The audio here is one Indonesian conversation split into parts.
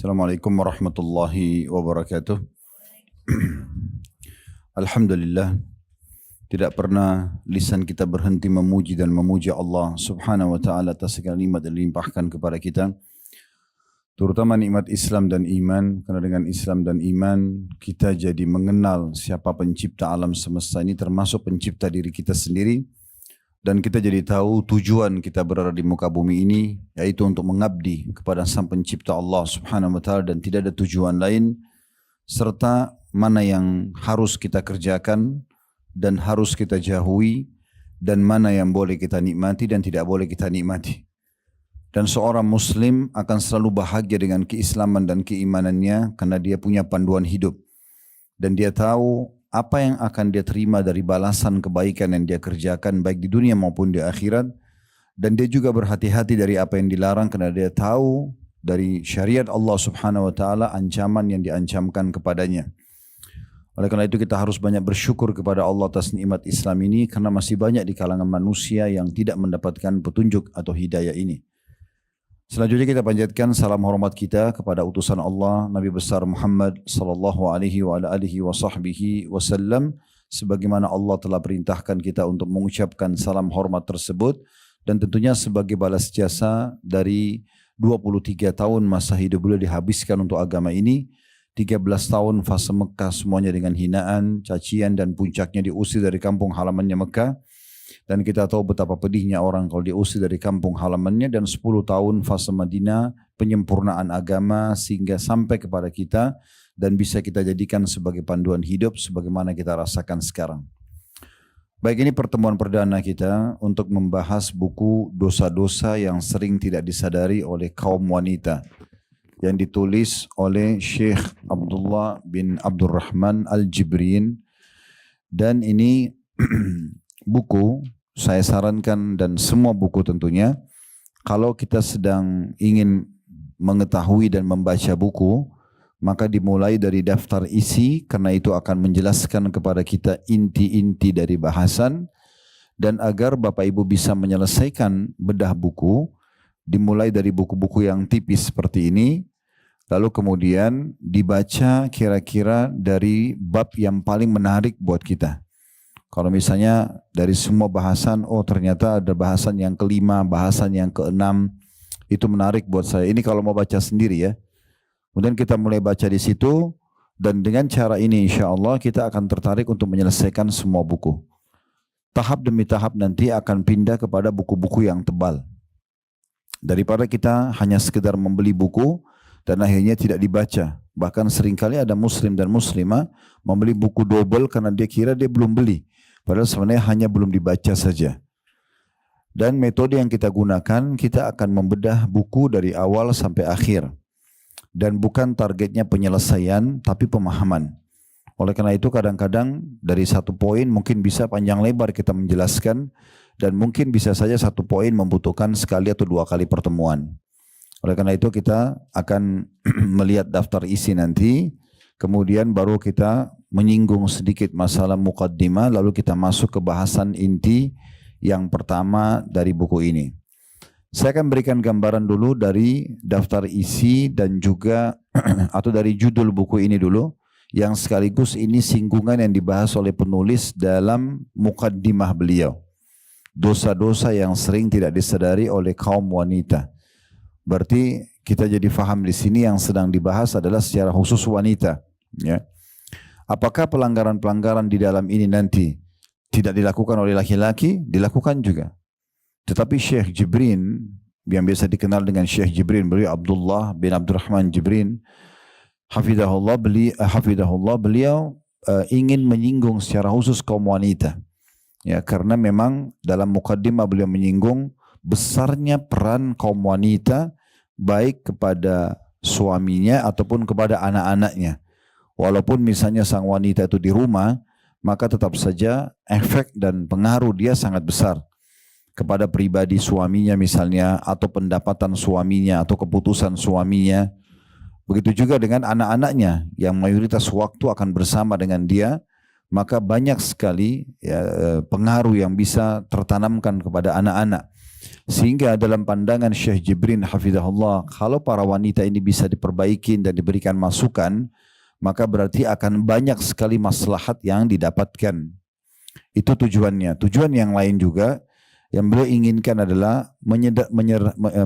Assalamualaikum warahmatullahi wabarakatuh. Alhamdulillah, tidak pernah lisan kita berhenti memuji dan memuji Allah subhanahu wa ta'ala atas segala nikmat yang dilimpahkan kepada kita, terutama nikmat Islam dan iman. Karena dengan Islam dan iman kita jadi mengenal siapa pencipta alam semesta ini, termasuk pencipta diri kita sendiri. Dan kita jadi tahu tujuan kita berada di muka bumi ini, yaitu untuk mengabdi kepada sang pencipta Allah subhanahu wa ta'ala, dan tidak ada tujuan lain, serta mana yang harus kita kerjakan dan harus kita jauhi, dan mana yang boleh kita nikmati dan tidak boleh kita nikmati. Dan seorang muslim akan selalu bahagia dengan keislaman dan keimanannya karena dia punya panduan hidup. Dan dia tahu apa yang akan dia terima dari balasan kebaikan yang dia kerjakan baik di dunia maupun di akhirat. Dan dia juga berhati-hati dari apa yang dilarang karena dia tahu dari syariat Allah subhanahu wa ta'ala ancaman yang diancamkan kepadanya. Oleh karena itu kita harus banyak bersyukur kepada Allah atas nikmat Islam ini, karena masih banyak di kalangan manusia yang tidak mendapatkan petunjuk atau hidayah ini. Selanjutnya kita panjatkan salam hormat kita kepada utusan Allah Nabi besar Muhammad sallallahu alaihi wa alihi wa sahbihi wasallam, sebagaimana Allah telah perintahkan kita untuk mengucapkan salam hormat tersebut, dan tentunya sebagai balas jasa dari 23 tahun masa hidup beliau dihabiskan untuk agama ini. 13 tahun fase Mekah semuanya dengan hinaan, cacian, dan puncaknya diusir dari kampung halamannya Mekah. Dan kita tahu betapa pedihnya orang kalau diusir dari kampung halamannya. Dan 10 tahun fase Madinah, penyempurnaan agama sehingga sampai kepada kita dan bisa kita jadikan sebagai panduan hidup sebagaimana kita rasakan sekarang. Baik, ini pertemuan perdana kita untuk membahas buku dosa-dosa yang sering tidak disadari oleh kaum wanita, yang ditulis oleh Syekh Abdullah bin Abdurrahman Al-Jibrin. Dan ini buku saya sarankan, dan semua buku tentunya, kalau kita sedang ingin mengetahui dan membaca buku, maka dimulai dari daftar isi, karena itu akan menjelaskan kepada kita inti-inti dari bahasan. Dan agar Bapak Ibu bisa menyelesaikan bedah buku, dimulai dari buku-buku yang tipis seperti ini, lalu kemudian dibaca kira-kira dari bab yang paling menarik buat kita. Kalau misalnya dari semua bahasan, oh ternyata ada bahasan yang kelima, bahasan yang keenam, itu menarik buat saya. Ini kalau mau baca sendiri ya. Kemudian kita mulai baca di situ, dan dengan cara ini insya Allah kita akan tertarik untuk menyelesaikan semua buku. Tahap demi tahap nanti akan pindah kepada buku-buku yang tebal. Daripada kita hanya sekedar membeli buku dan akhirnya tidak dibaca. Bahkan seringkali ada muslim dan muslimah membeli buku double karena dia kira dia belum beli. Padahal sebenarnya hanya belum dibaca saja. Dan metode yang kita gunakan, kita akan membedah buku dari awal sampai akhir. Dan bukan targetnya penyelesaian, tapi pemahaman. Oleh karena itu kadang-kadang dari satu poin mungkin bisa panjang lebar kita menjelaskan, dan mungkin bisa saja satu poin membutuhkan sekali atau dua kali pertemuan. Oleh karena itu kita akan melihat daftar isi nanti, kemudian baru kita menyinggung sedikit masalah muqaddimah, lalu kita masuk ke bahasan inti yang pertama dari buku ini. Saya akan berikan gambaran dulu dari daftar isi dan juga atau dari judul buku ini dulu, yang sekaligus ini singgungan yang dibahas oleh penulis dalam muqaddimah beliau. Dosa-dosa yang sering tidak disadari oleh kaum wanita. Berarti kita jadi faham di sini yang sedang dibahas adalah secara khusus wanita. Ya. Apakah pelanggaran-pelanggaran di dalam ini nanti tidak dilakukan oleh laki-laki? Dilakukan juga. Tetapi Syekh Jibrin, yang biasa dikenal dengan Syekh Jibrin, beliau Abdullah bin Abdurrahman Jibrin, hafidahullah, beliau ingin menyinggung secara khusus kaum wanita. Ya, karena memang dalam mukaddimah beliau menyinggung besarnya peran kaum wanita baik kepada suaminya ataupun kepada anak-anaknya. Walaupun misalnya sang wanita itu di rumah, maka tetap saja efek dan pengaruh dia sangat besar kepada pribadi suaminya misalnya, atau pendapatan suaminya, atau keputusan suaminya. Begitu juga dengan anak-anaknya yang mayoritas waktu akan bersama dengan dia, maka banyak sekali ya, pengaruh yang bisa tertanamkan kepada anak-anak. Sehingga dalam pandangan Syekh Jibrin hafizahullah, kalau para wanita ini bisa diperbaiki dan diberikan masukan, maka berarti akan banyak sekali maslahat yang didapatkan. Itu tujuannya. Tujuan yang lain juga yang beliau inginkan adalah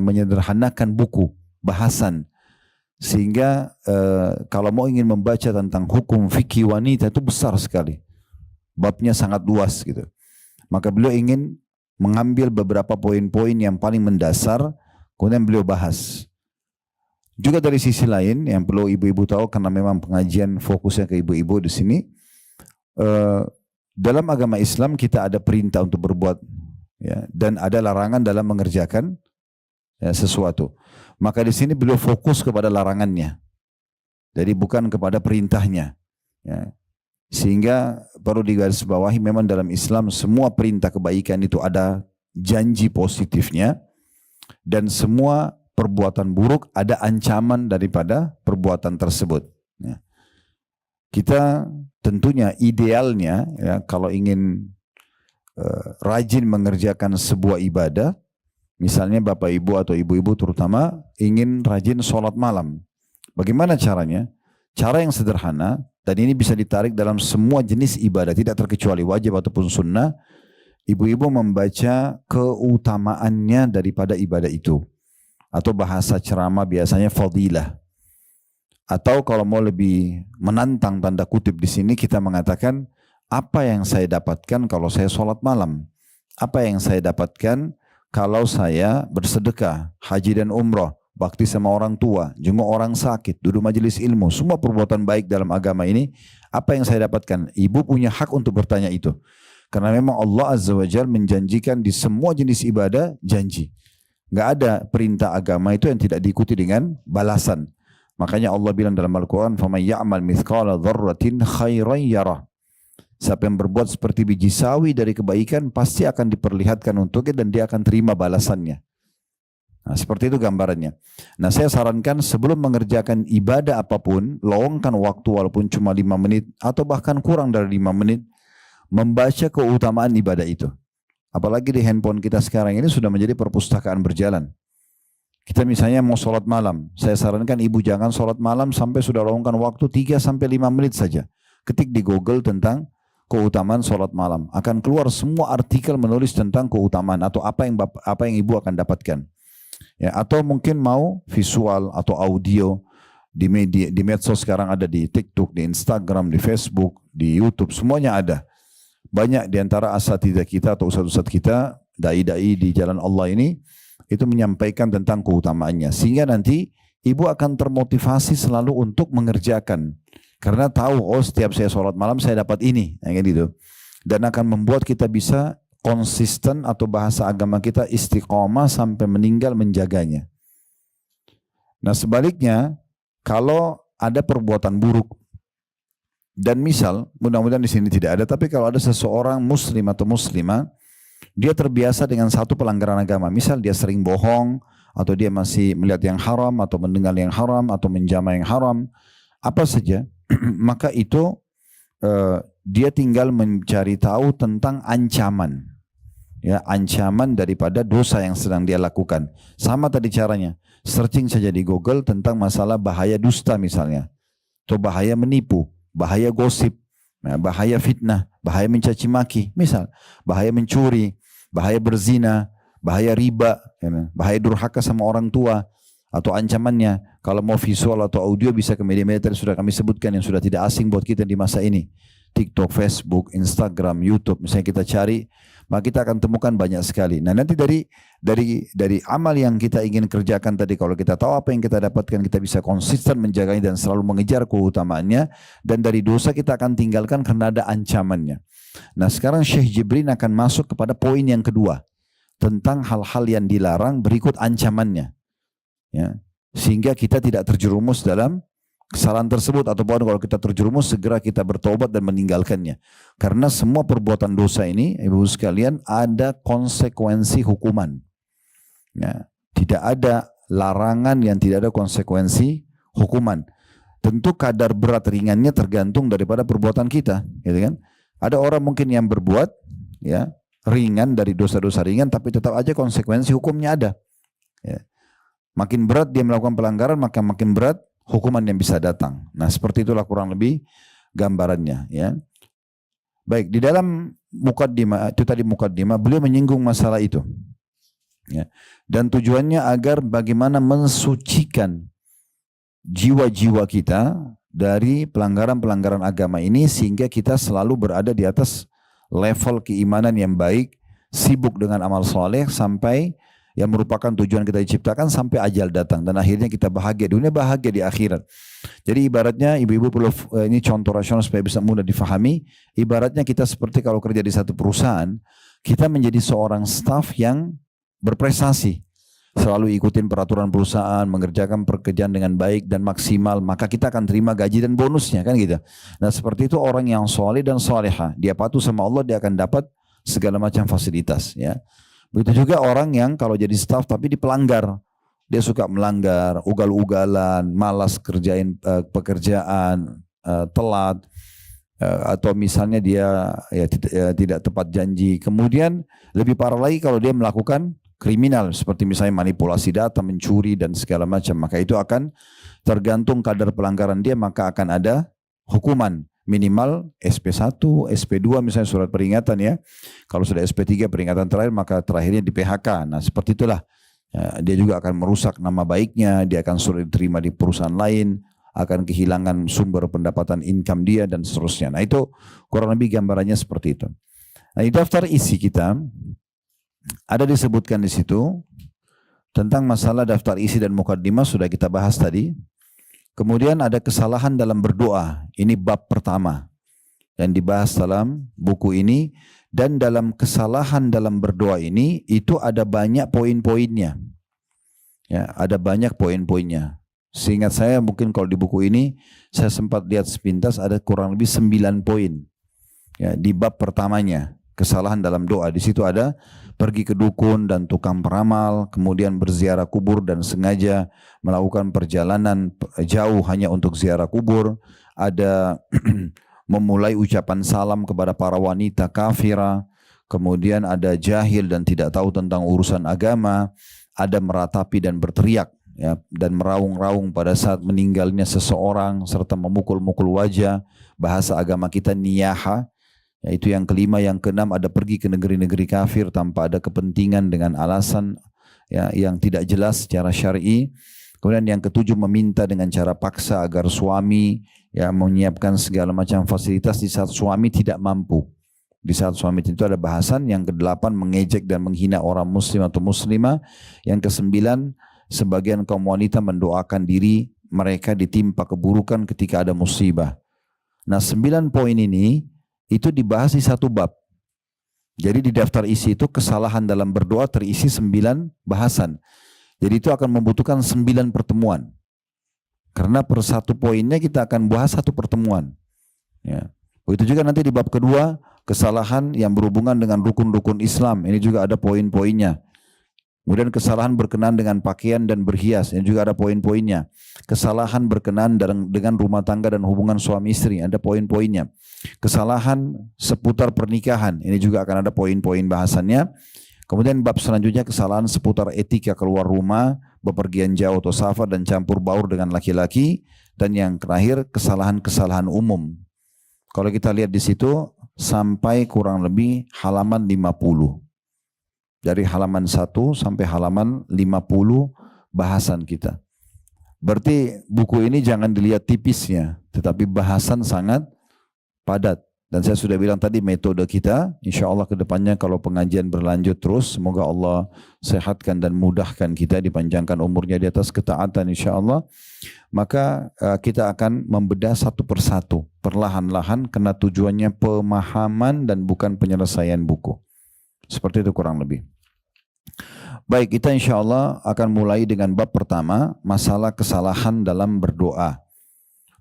menyederhanakan buku, bahasan. Sehingga kalau mau ingin membaca tentang hukum fikih wanita itu besar sekali. Babnya sangat luas gitu. Maka beliau ingin mengambil beberapa poin-poin yang paling mendasar, kemudian beliau bahas. Juga dari sisi lain yang perlu ibu-ibu tahu, karena memang pengajian fokusnya ke ibu-ibu di sini, dalam agama Islam kita ada perintah untuk berbuat, ya, dan ada larangan dalam mengerjakan sesuatu. Maka di sini beliau fokus kepada larangannya, jadi bukan kepada perintahnya. Ya. Sehingga perlu digarisbawahi, memang dalam Islam semua perintah kebaikan itu ada janji positifnya, dan semua perbuatan buruk ada ancaman daripada perbuatan tersebut. Ya. Kita tentunya idealnya, ya, kalau ingin rajin mengerjakan sebuah ibadah, misalnya bapak ibu atau ibu-ibu terutama ingin rajin sholat malam. Bagaimana caranya? Cara yang sederhana, dan ini bisa ditarik dalam semua jenis ibadah, tidak terkecuali wajib ataupun sunnah. Ibu-ibu membaca keutamaannya daripada ibadah itu. Atau bahasa ceramah biasanya fadilah. Atau kalau mau lebih menantang tanda kutip di sini, kita mengatakan, apa yang saya dapatkan kalau saya sholat malam? Apa yang saya dapatkan kalau saya bersedekah, haji dan umrah, bakti sama orang tua, jenguk orang sakit, duduk majelis ilmu, semua perbuatan baik dalam agama ini, apa yang saya dapatkan? Ibu punya hak untuk bertanya itu. Karena memang Allah Azza wa Jalla menjanjikan di semua jenis ibadah janji. Nggak ada perintah agama itu yang tidak diikuti dengan balasan. Makanya Allah bilang dalam Al-Quran, فَمَنْ يَعْمَلْ مِثْقَالَ ذَرَّةٍ خَيْرًا يَرَهُ. Siapa yang berbuat seperti biji sawi dari kebaikan, pasti akan diperlihatkan untuknya dan dia akan terima balasannya. Nah, seperti itu gambarannya. Nah, saya sarankan sebelum mengerjakan ibadah apapun, luangkan waktu walaupun cuma 5 menit atau bahkan kurang dari 5 menit, membaca keutamaan ibadah itu. Apalagi di handphone kita sekarang ini sudah menjadi perpustakaan berjalan. Kita misalnya mau sholat malam, saya sarankan ibu jangan sholat malam sampai sudah luangkan waktu 3-5 menit saja. Ketik di Google tentang keutamaan sholat malam. Akan keluar semua artikel menulis tentang keutamaan atau apa yang ibu akan dapatkan. Ya, atau mungkin mau visual atau audio di media, di medsos sekarang ada, di TikTok, di Instagram, di Facebook, di YouTube, semuanya ada. Banyak di antara asatidzah kita atau ustadz-ustadz kita, dai-dai di jalan Allah ini, itu menyampaikan tentang keutamaannya. Sehingga nanti ibu akan termotivasi selalu untuk mengerjakan. Karena tahu, oh setiap saya sholat malam saya dapat ini, kayak gitu. Dan akan membuat kita bisa konsisten, atau bahasa agama kita istiqomah sampai meninggal menjaganya. Nah sebaliknya, kalau ada perbuatan buruk, dan misal, mudah-mudahan di sini tidak ada, tapi kalau ada seseorang muslim atau muslimah, dia terbiasa dengan satu pelanggaran agama, misal dia sering bohong, atau dia masih melihat yang haram, atau mendengar yang haram, atau menjamah yang haram, apa saja, maka itu dia tinggal mencari tahu tentang ancaman. Ya, ancaman daripada dosa yang sedang dia lakukan. Sama tadi caranya, searching saja di Google tentang masalah bahaya dusta misalnya, atau bahaya menipu, bahaya gosip, bahaya fitnah, bahaya mencaci maki, misal bahaya mencuri, bahaya berzina, bahaya riba, bahaya durhaka sama orang tua, atau ancamannya. Kalau mau visual atau audio bisa ke media-media tadi sudah kami sebutkan yang sudah tidak asing buat kita di masa ini. TikTok, Facebook, Instagram, YouTube, misalnya kita cari, maka kita akan temukan banyak sekali. Nah nanti dari amal yang kita ingin kerjakan tadi, kalau kita tahu apa yang kita dapatkan, kita bisa konsisten menjaganya dan selalu mengejar keutamaannya. Dan dari dosa kita akan tinggalkan karena ada ancamannya. Nah sekarang Syekh Jibrin akan masuk kepada poin yang kedua, tentang hal-hal yang dilarang berikut ancamannya. Ya, sehingga kita tidak terjerumus dalam kesalahan tersebut, ataupun kalau kita terjerumus segera kita bertobat dan meninggalkannya. Karena semua perbuatan dosa ini, ibu sekalian, ada konsekuensi hukuman. Ya, tidak ada larangan yang tidak ada konsekuensi hukuman. Tentu kadar berat ringannya tergantung daripada perbuatan kita, gitu kan? Ada orang mungkin yang berbuat, ya, ringan dari dosa-dosa ringan, tapi tetap aja konsekuensi hukumnya ada. Ya. Makin berat dia melakukan pelanggaran, maka makin berat hukuman yang bisa datang. Nah, seperti itulah kurang lebih gambarannya. Ya. Baik, di dalam mukaddimah, itu tadi mukaddimah, beliau menyinggung masalah itu. Ya. Dan tujuannya agar bagaimana mensucikan jiwa-jiwa kita dari pelanggaran-pelanggaran agama ini, sehingga kita selalu berada di atas level keimanan yang baik, sibuk dengan amal soleh sampai yang merupakan tujuan kita diciptakan sampai ajal datang, dan akhirnya kita bahagia di dunia, bahagia di akhirat. Jadi ibaratnya ibu-ibu perlu, ini contoh rasional supaya bisa mudah difahami, ibaratnya kita seperti kalau kerja di satu perusahaan, kita menjadi seorang staf yang berprestasi, selalu ikutin peraturan perusahaan, mengerjakan pekerjaan dengan baik dan maksimal, maka kita akan terima gaji dan bonusnya, kan gitu. Nah, seperti itu orang yang soleh dan soleha, dia patuh sama Allah, dia akan dapat segala macam fasilitas, ya. Begitu juga orang yang kalau jadi staf tapi dipelanggar, dia suka melanggar, ugal-ugalan, malas kerjain pekerjaan, telat, atau misalnya dia tidak tepat janji. Kemudian lebih parah lagi kalau dia melakukan kriminal, seperti misalnya manipulasi data, mencuri dan segala macam, maka itu akan tergantung kadar pelanggaran dia, maka akan ada hukuman. Minimal SP1, SP2 misalnya surat peringatan, ya. Kalau sudah SP3 peringatan terakhir, maka terakhirnya di PHK. Nah, seperti itulah. Ya, dia juga akan merusak nama baiknya, dia akan sulit diterima di perusahaan lain, akan kehilangan sumber pendapatan income dia dan seterusnya. Nah, itu kurang lebih gambarannya seperti itu. Nah, di daftar isi kita ada disebutkan di situ tentang masalah daftar isi dan mukaddimah, sudah kita bahas tadi. Kemudian ada kesalahan dalam berdoa. Ini bab pertama yang dibahas dalam buku ini. Dan dalam kesalahan dalam berdoa ini, itu ada banyak poin-poinnya. Ya, ada banyak poin-poinnya. Seingat saya mungkin kalau di buku ini, saya sempat lihat sepintas ada kurang lebih 9 poin. Ya, di bab pertamanya, kesalahan dalam doa. Di situ ada pergi ke dukun dan tukang peramal, kemudian berziarah kubur dan sengaja melakukan perjalanan jauh hanya untuk ziarah kubur, ada memulai ucapan salam kepada para wanita kafirah, kemudian ada jahil dan tidak tahu tentang urusan agama, ada meratapi dan berteriak, ya, dan meraung-raung pada saat meninggalnya seseorang, serta memukul-mukul wajah, bahasa agama kita niyaha. Itu yang kelima. Yang keenam ada pergi ke negeri-negeri kafir tanpa ada kepentingan dengan alasan, ya, yang tidak jelas secara syar'i. Kemudian yang ketujuh meminta dengan cara paksa agar suami, ya, menyiapkan segala macam fasilitas di saat suami tidak mampu. Di saat suami itu ada bahasan. Yang kedelapan mengejek dan menghina orang muslim atau muslimah. Yang kesembilan sebagian kaum wanita mendoakan diri mereka ditimpa keburukan ketika ada musibah. Nah, 9 poin ini itu dibahas di satu bab. Jadi di daftar isi itu kesalahan dalam berdoa terisi 9 bahasan. Jadi itu akan membutuhkan 9 pertemuan. Karena per satu poinnya kita akan bahas satu pertemuan. Ya. Begitu juga nanti di bab kedua, kesalahan yang berhubungan dengan rukun-rukun Islam. Ini juga ada poin-poinnya. Kemudian kesalahan berkenaan dengan pakaian dan berhias, ini juga ada poin-poinnya. Kesalahan berkenaan dengan rumah tangga dan hubungan suami istri, ada poin-poinnya. Kesalahan seputar pernikahan, ini juga akan ada poin-poin bahasannya. Kemudian bab selanjutnya kesalahan seputar etika keluar rumah, bepergian jauh atau safar dan campur baur dengan laki-laki. Dan yang terakhir kesalahan-kesalahan umum. Kalau kita lihat di situ sampai kurang lebih halaman 50. Dari halaman 1 sampai halaman 50 bahasan kita. Berarti buku ini jangan dilihat tipisnya, tetapi bahasan sangat padat. Dan saya sudah bilang tadi metode kita, insya Allah ke depannya kalau pengajian berlanjut terus, semoga Allah sehatkan dan mudahkan kita, dipanjangkan umurnya di atas ketaatan insya Allah. Maka kita akan membedah satu persatu, perlahan-lahan, karena tujuannya pemahaman dan bukan penyelesaian buku. Seperti itu kurang lebih. Baik, kita insya Allah akan mulai dengan bab pertama, masalah kesalahan dalam berdoa.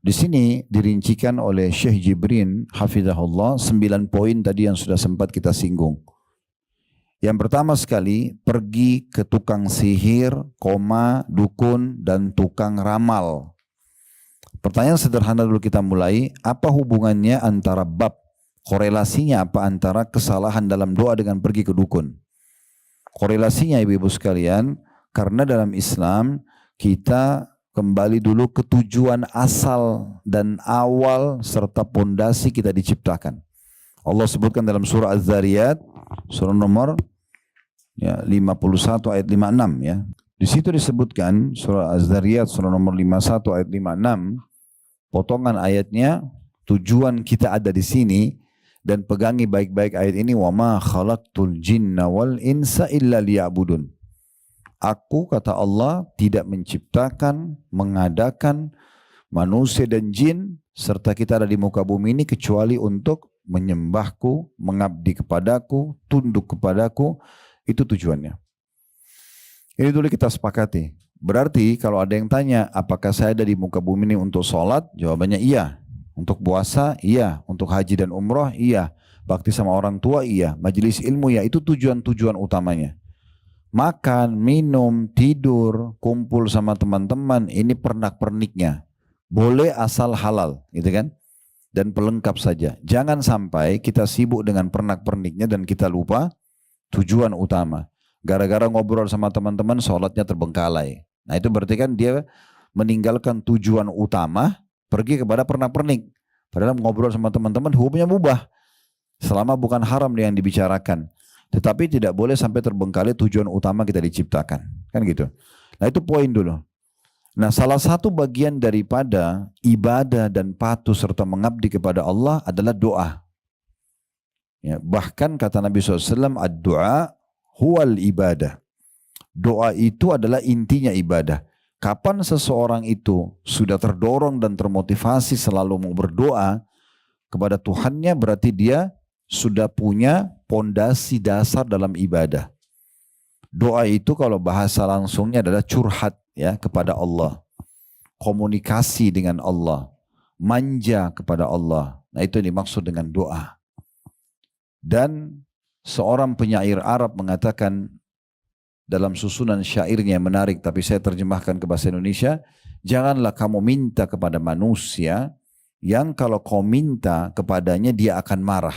Di sini dirincikan oleh Syekh Jibrin hafizahullah 9 poin tadi yang sudah sempat kita singgung. Yang pertama sekali, pergi ke tukang sihir, dukun dan tukang ramal. Pertanyaan sederhana dulu kita mulai, apa hubungannya antara bab Korelasinya apa antara kesalahan dalam doa dengan pergi ke dukun? Korelasinya ibu-ibu sekalian, karena dalam Islam kita kembali dulu ke tujuan asal dan awal serta pondasi kita diciptakan. Allah sebutkan dalam surah Az-Zariyat, surah nomor 51 ayat 56 ya. Di situ disebutkan surah Az-Zariyat surah nomor 51 ayat 56, potongan ayatnya, tujuan kita ada di sini dan pegangi baik-baik ayat ini, wa ma khalaqtul jinna wal insa illa liya'budun. Aku, kata Allah, tidak menciptakan, mengadakan manusia dan jin serta kita ada di muka bumi ini kecuali untuk menyembahku, mengabdi kepadaku, tunduk kepadaku. Itu tujuannya. Ini dulu kita sepakati. Berarti kalau ada yang tanya, apakah saya ada di muka bumi ini untuk sholat? Jawabannya iya. Untuk puasa, iya. Untuk haji dan umroh, iya. Bakti sama orang tua, iya. Majelis ilmu, ya. Itu tujuan-tujuan utamanya. Makan, minum, tidur, kumpul sama teman-teman, ini pernak-perniknya. Boleh asal halal, gitu kan? Dan pelengkap saja. Jangan sampai kita sibuk dengan pernak-perniknya dan kita lupa tujuan utama. Gara-gara ngobrol sama teman-teman, sholatnya terbengkalai. Nah itu berarti kan dia meninggalkan tujuan utama, pergi kepada pernak-pernik. Padahal ngobrol sama teman-teman hukumnya mubah. Selama bukan haram yang dibicarakan. Tetapi tidak boleh sampai terbengkalai tujuan utama kita diciptakan. Kan gitu. Nah itu poin dulu. Nah salah satu bagian daripada ibadah dan patuh serta mengabdi kepada Allah adalah doa. Ya, bahkan kata Nabi SAW, ad-du'a huwal ibadah. Doa itu adalah intinya ibadah. Kapan seseorang itu sudah terdorong dan termotivasi selalu mau berdoa kepada Tuhannya, berarti dia sudah punya pondasi dasar dalam ibadah. Doa itu kalau bahasa langsungnya adalah curhat ya kepada Allah. Komunikasi dengan Allah. Manja kepada Allah. Nah itu yang dimaksud dengan doa. Dan seorang penyair Arab mengatakan dalam susunan syairnya yang menarik, tapi saya terjemahkan ke bahasa Indonesia, janganlah kamu minta kepada manusia yang kalau kau minta kepadanya dia akan marah.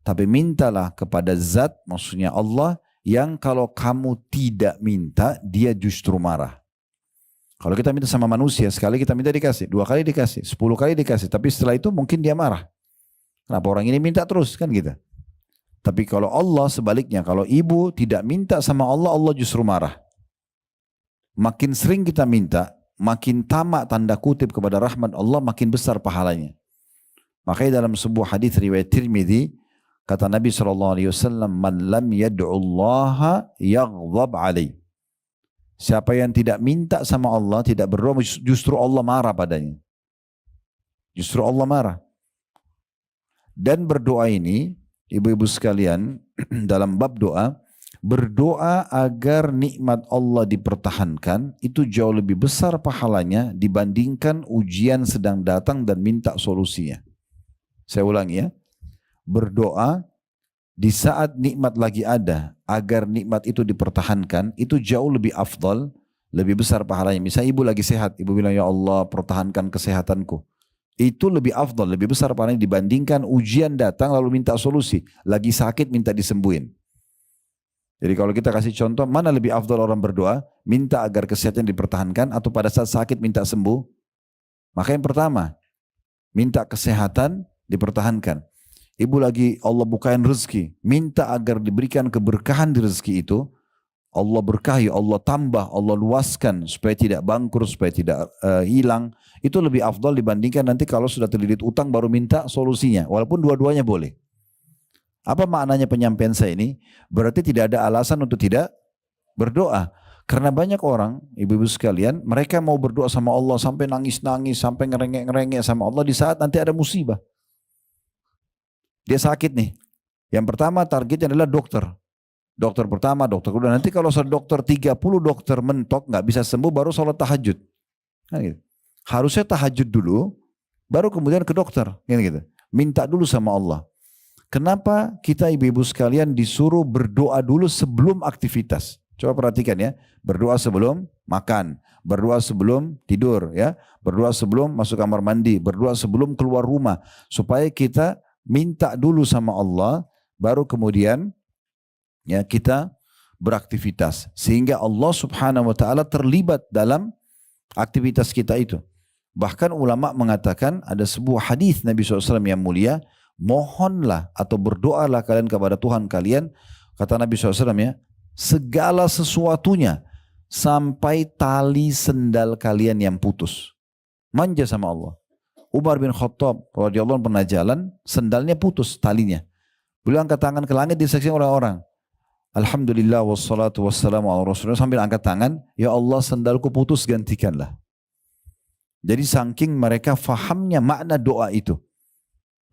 Tapi mintalah kepada zat, maksudnya Allah, yang kalau kamu tidak minta dia justru marah. Kalau kita minta sama manusia, sekali kita minta dikasih, 2 kali dikasih, 10 kali dikasih, tapi setelah itu mungkin dia marah. Kenapa orang ini minta terus, kan gitu. Tapi kalau Allah sebaliknya, kalau ibu tidak minta sama Allah, Allah justru marah. Makin sering kita minta, makin tamak tanda kutip kepada rahmat Allah, makin besar pahalanya. Makanya dalam sebuah hadis riwayat Tirmidzi, kata Nabi SAW, man lam yad'ullaha yaghdab alaih. Siapa yang tidak minta sama Allah, tidak berdoa, justru Allah marah padanya. Justru Allah marah. Dan berdoa ini, ibu-ibu sekalian, dalam bab doa, berdoa agar nikmat Allah dipertahankan, itu jauh lebih besar pahalanya dibandingkan ujian sedang datang dan minta solusinya. Saya ulangi ya, berdoa di saat nikmat lagi ada, agar nikmat itu dipertahankan, itu jauh lebih afdal, lebih besar pahalanya. Misalnya ibu lagi sehat, ibu bilang, ya Allah pertahankan kesehatanku. Itu lebih afdal, lebih besar pahalanya dibandingkan ujian datang lalu minta solusi. Lagi sakit minta disembuhin. Jadi kalau kita kasih contoh, mana lebih afdal orang berdoa, minta agar kesehatan dipertahankan atau pada saat sakit minta sembuh? Maka yang pertama, minta kesehatan dipertahankan. Ibu lagi Allah bukain rezeki, minta agar diberikan keberkahan di rezeki itu, Allah berkahi, Allah tambah, Allah luaskan supaya tidak bangkrut, supaya tidak hilang. Itu lebih afdal dibandingkan nanti kalau sudah terlilit utang baru minta solusinya. Walaupun dua-duanya boleh. Apa maknanya penyampaian saya ini? Berarti tidak ada alasan untuk tidak berdoa. Karena banyak orang, ibu-ibu sekalian, mereka mau berdoa sama Allah sampai nangis-nangis, sampai ngerengek-ngerengek sama Allah di saat nanti ada musibah. Dia sakit nih. Yang pertama targetnya adalah dokter. Dokter pertama, dokter kedua. Nanti kalau dokter 30 dokter mentok nggak bisa sembuh, baru sholat tahajud. Nah, gitu. Harusnya tahajud dulu, baru kemudian ke dokter. Gitu. Minta dulu sama Allah. Kenapa kita ibu-ibu sekalian disuruh berdoa dulu sebelum aktivitas? Coba perhatikan ya. Berdoa sebelum makan, berdoa sebelum tidur, ya, berdoa sebelum masuk kamar mandi, berdoa sebelum keluar rumah, supaya kita minta dulu sama Allah, baru kemudian ya kita beraktivitas. Sehingga Allah subhanahu wa ta'ala terlibat dalam aktivitas kita itu. Bahkan ulama mengatakan ada sebuah hadis Nabi SAW yang mulia, mohonlah atau berdoalah kalian kepada Tuhan kalian, kata Nabi SAW ya, segala sesuatunya sampai tali sendal kalian yang putus. Manja sama Allah. Umar bin Khattab radhiyallahu anhu pernah jalan, sendalnya putus talinya. Beliau angkat tangan ke langit, disaksikan oleh orang. Alhamdulillah wassalatu wassalamu ala rasulullah, sambil angkat tangan, ya Allah sendalku putus, gantikanlah. Jadi saking mereka fahamnya makna doa itu.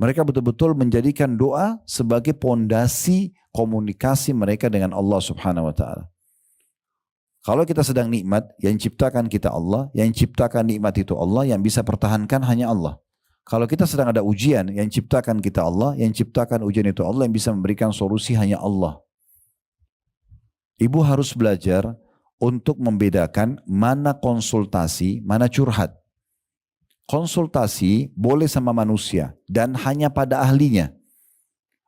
Mereka betul-betul menjadikan doa sebagai pondasi komunikasi mereka dengan Allah subhanahu wa ta'ala. Kalau kita sedang nikmat, yang ciptakan kita Allah, yang ciptakan nikmat itu Allah, yang bisa pertahankan hanya Allah. Kalau kita sedang ada ujian, yang ciptakan kita Allah, yang ciptakan ujian itu Allah, yang bisa memberikan solusi hanya Allah. Ibu harus belajar untuk membedakan mana konsultasi, mana curhat. Konsultasi boleh sama manusia dan hanya pada ahlinya.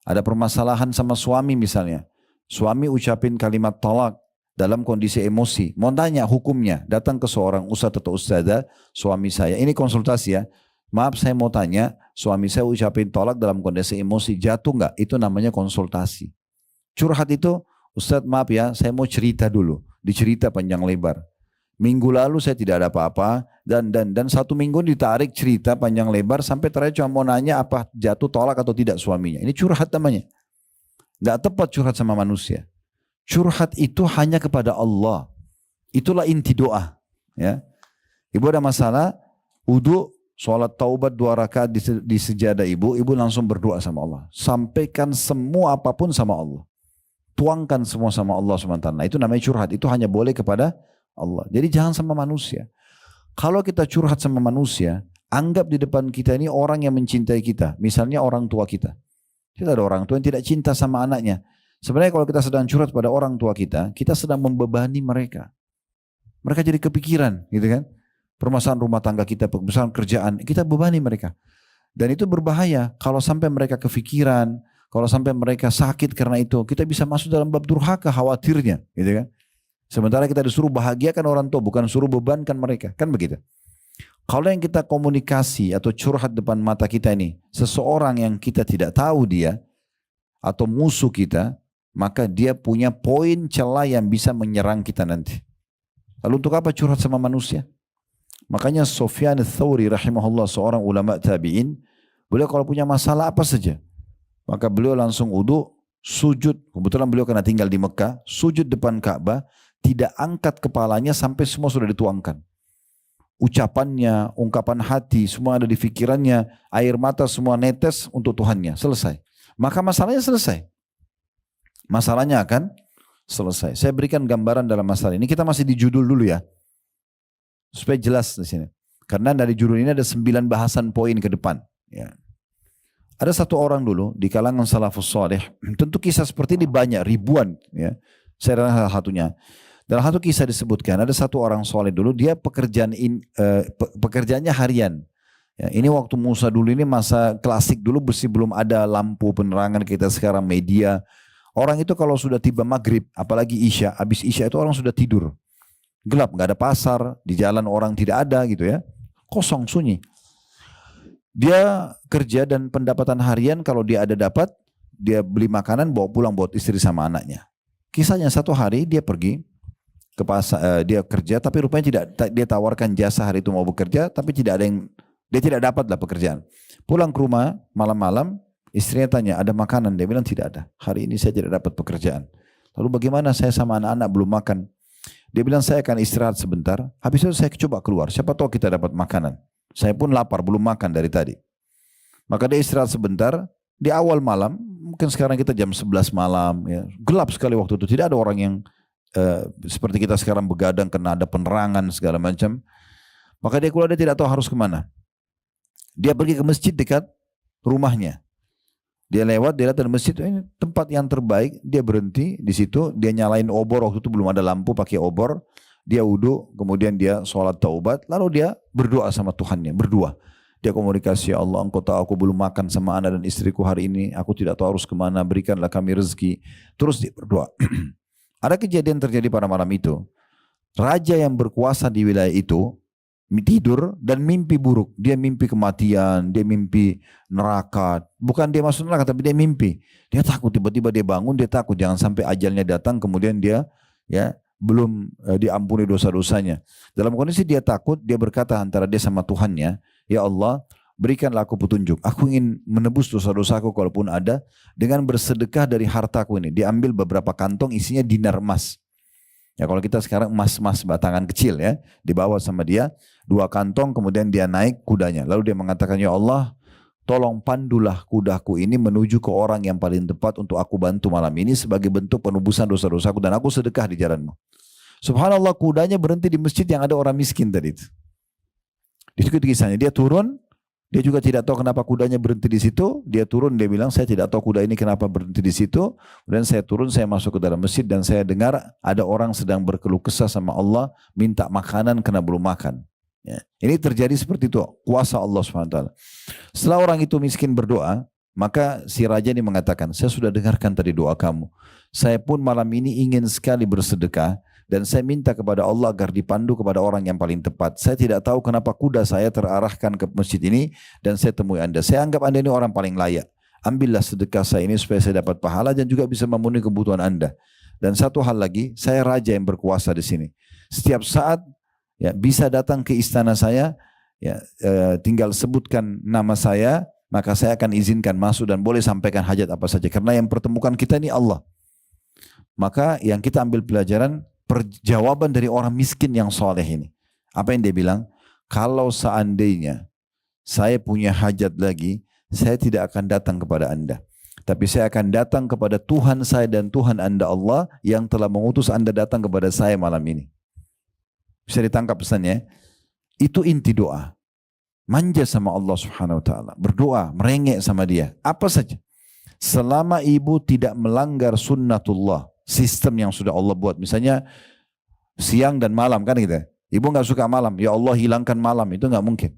Ada permasalahan sama suami misalnya. Suami ucapin kalimat talak dalam kondisi emosi. Mau tanya hukumnya, datang ke seorang ustadz atau ustadzah, suami saya, ini konsultasi ya. Maaf saya mau tanya, suami saya ucapin tolak dalam kondisi emosi, jatuh nggak? Itu namanya konsultasi. Curhat itu, ustadz maaf ya, saya mau cerita dulu. Dicerita panjang lebar. Minggu lalu saya tidak ada apa-apa, dan 1 minggu ditarik cerita panjang lebar, sampai terakhir cuma mau nanya apa jatuh tolak atau tidak suaminya. Ini curhat namanya. Nggak tepat curhat sama manusia. Curhat itu hanya kepada Allah. Itulah inti doa. Ya. Ibu ada masalah, wudu, sholat taubat 2 rakaat di sejadah ibu langsung berdoa sama Allah. Sampaikan semua apapun sama Allah. Tuangkan semua sama Allah SWT. Nah, itu namanya curhat. Itu hanya boleh kepada Allah. Jadi jangan sama manusia. Kalau kita curhat sama manusia, anggap di depan kita ini orang yang mencintai kita. Misalnya orang tua kita. Kita ada orang tua yang tidak cinta sama anaknya. Sebenarnya kalau kita sedang curhat pada orang tua kita sedang membebani mereka. Mereka jadi kepikiran, gitu kan? Permasalahan rumah tangga kita, permasalahan kerjaan, kita bebani mereka. Dan itu berbahaya. Kalau sampai mereka kepikiran, kalau sampai mereka sakit karena itu, kita bisa masuk dalam bab durhaka, khawatirnya, gitu kan? Sementara kita disuruh bahagiakan orang tua, bukan suruh bebankan mereka, kan begitu? Kalau yang kita komunikasi atau curhat depan mata kita ini, seseorang yang kita tidak tahu dia, atau musuh kita, maka dia punya poin celah yang bisa menyerang kita nanti. Lalu untuk apa curhat sama manusia? Makanya Sufyan ats-Tsauri rahimahullah, seorang ulama tabi'in, beliau kalau punya masalah apa saja, maka beliau langsung wudu, sujud. Kebetulan beliau kena tinggal di Mekah, sujud depan Ka'bah, tidak angkat kepalanya sampai semua sudah dituangkan. Ucapannya, ungkapan hati, semua ada di pikirannya, air mata semua netes untuk Tuhannya, selesai. Maka masalahnya selesai. Masalahnya akan selesai. Saya berikan gambaran dalam masalah ini. Kita masih di judul dulu ya, supaya jelas di sini. Karena dari judul ini ada 9 bahasan poin ke depan. Ya. Ada satu orang dulu di kalangan salafus saleh. Tentu kisah seperti ini banyak, ribuan. Ya. Saya rasa salah satunya. Dalam satu kisah disebutkan ada satu orang soleh dulu, dia pekerjaannya harian. Ya, ini waktu Musa dulu, ini masa klasik dulu, belum ada lampu penerangan kita sekarang, media. Orang itu kalau sudah tiba maghrib, apalagi isya, habis isya itu orang sudah tidur. Gelap, nggak ada pasar, di jalan orang tidak ada gitu ya. Kosong, sunyi. Dia kerja dan pendapatan harian kalau dia ada dapat, dia beli makanan bawa pulang buat istri sama anaknya. Kisahnya satu hari dia pergi ke pasar, dia kerja tapi rupanya tidak, dia tawarkan jasa hari itu mau bekerja tapi tidak ada yang, dia tidak dapat lah pekerjaan. Pulang ke rumah malam-malam, istrinya tanya ada makanan, dia bilang tidak ada, hari ini saya tidak dapat pekerjaan. Lalu bagaimana, saya sama anak-anak belum makan. Dia bilang saya akan istirahat sebentar, habis itu saya coba keluar, siapa tahu kita dapat makanan. Saya pun lapar, belum makan dari tadi. Maka dia istirahat sebentar, di awal malam, mungkin sekarang kita jam 11 malam, ya, gelap sekali waktu itu, tidak ada orang yang seperti kita sekarang begadang kena ada penerangan segala macam. Maka dia keluar, dia tidak tahu harus kemana. Dia pergi ke masjid dekat rumahnya. Dia lewat, dia lihat ada masjid, ini tempat yang terbaik. Dia berhenti di situ, dia nyalain obor, waktu itu belum ada lampu, pakai obor. Dia wudu, kemudian dia sholat taubat, lalu dia berdoa sama Tuhannya, berdua. Dia komunikasi, ya Allah engkau tahu aku belum makan sama anak dan istriku hari ini, aku tidak tahu harus kemana, berikanlah kami rezeki. Terus dia berdoa. Ada kejadian terjadi pada malam itu. Raja yang berkuasa di wilayah itu tidur dan mimpi buruk. Dia mimpi kematian, dia mimpi neraka. Bukan dia masuk neraka tapi dia mimpi. Dia takut, tiba-tiba dia bangun, dia takut jangan sampai ajalnya datang kemudian dia ya belum diampuni dosa-dosanya. Dalam kondisi dia takut, dia berkata antara dia sama Tuhannya, ya Allah, berikanlah aku petunjuk. Aku ingin menebus dosa-dosaku kalaupun ada dengan bersedekah dari hartaku ini. Diambil beberapa kantong isinya dinar emas. Ya kalau kita sekarang emas-emas batangan kecil ya, dibawa sama dia 2 kantong, kemudian dia naik kudanya. Lalu dia mengatakan, ya Allah, tolong pandulah kudaku ini menuju ke orang yang paling tepat untuk aku bantu malam ini sebagai bentuk penebusan dosa-dosaku dan aku sedekah di jalanmu. Subhanallah, kudanya berhenti di masjid yang ada orang miskin tadi itu. Di situ kisahnya, dia turun, dia juga tidak tahu kenapa kudanya berhenti di situ. Dia turun, dia bilang, saya tidak tahu kuda ini kenapa berhenti di situ. Kemudian saya turun, saya masuk ke dalam masjid dan saya dengar ada orang sedang berkeluh kesah sama Allah, minta makanan karena belum makan. Ya. Ini terjadi seperti itu, kuasa Allah SWT. Setelah orang itu miskin berdoa, maka si raja ini mengatakan, saya sudah dengarkan tadi doa kamu. Saya pun malam ini ingin sekali bersedekah. Dan saya minta kepada Allah agar dipandu kepada orang yang paling tepat. Saya tidak tahu kenapa kuda saya terarahkan ke masjid ini dan saya temui Anda. Saya anggap Anda ini orang paling layak. Ambillah sedekah saya ini supaya saya dapat pahala dan juga bisa memenuhi kebutuhan Anda. Dan satu hal lagi, saya raja yang berkuasa di sini. Setiap saat ya bisa datang ke istana saya, ya tinggal sebutkan nama saya, maka saya akan izinkan masuk dan boleh sampaikan hajat apa saja. Karena yang pertemukan kita ini Allah. Maka yang kita ambil pelajaran, perjawaban dari orang miskin yang soleh ini. Apa yang dia bilang? Kalau seandainya saya punya hajat lagi, saya tidak akan datang kepada Anda. Tapi saya akan datang kepada Tuhan saya dan Tuhan Anda Allah yang telah mengutus Anda datang kepada saya malam ini. Bisa ditangkap pesannya? Itu inti doa. Manja sama Allah Subhanahu Wa Taala. Berdoa, merengek sama dia. Apa saja. Selama ibu tidak melanggar sunnatullah, sistem yang sudah Allah buat, misalnya siang dan malam kan gitu. Ibu nggak suka malam, ya Allah hilangkan malam, itu nggak mungkin.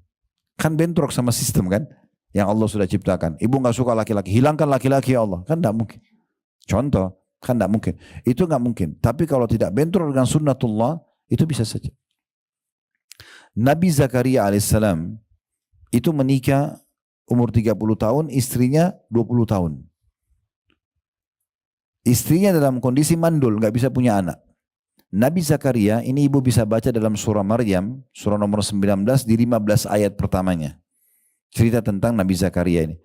Kan bentrok sama sistem kan yang Allah sudah ciptakan. Ibu nggak suka laki-laki, hilangkan laki-laki ya Allah, kan nggak mungkin. Contoh, kan nggak mungkin. Itu nggak mungkin. Tapi kalau tidak bentrok dengan sunnatullah, itu bisa saja. Nabi Zakaria alaihissalam itu menikah umur 30 tahun, istrinya 20 tahun. Istrinya dalam kondisi mandul, nggak bisa punya anak. Nabi Zakaria, ini ibu bisa baca dalam surah Maryam, surah nomor 19 di 15 ayat pertamanya. Cerita tentang Nabi Zakaria ini.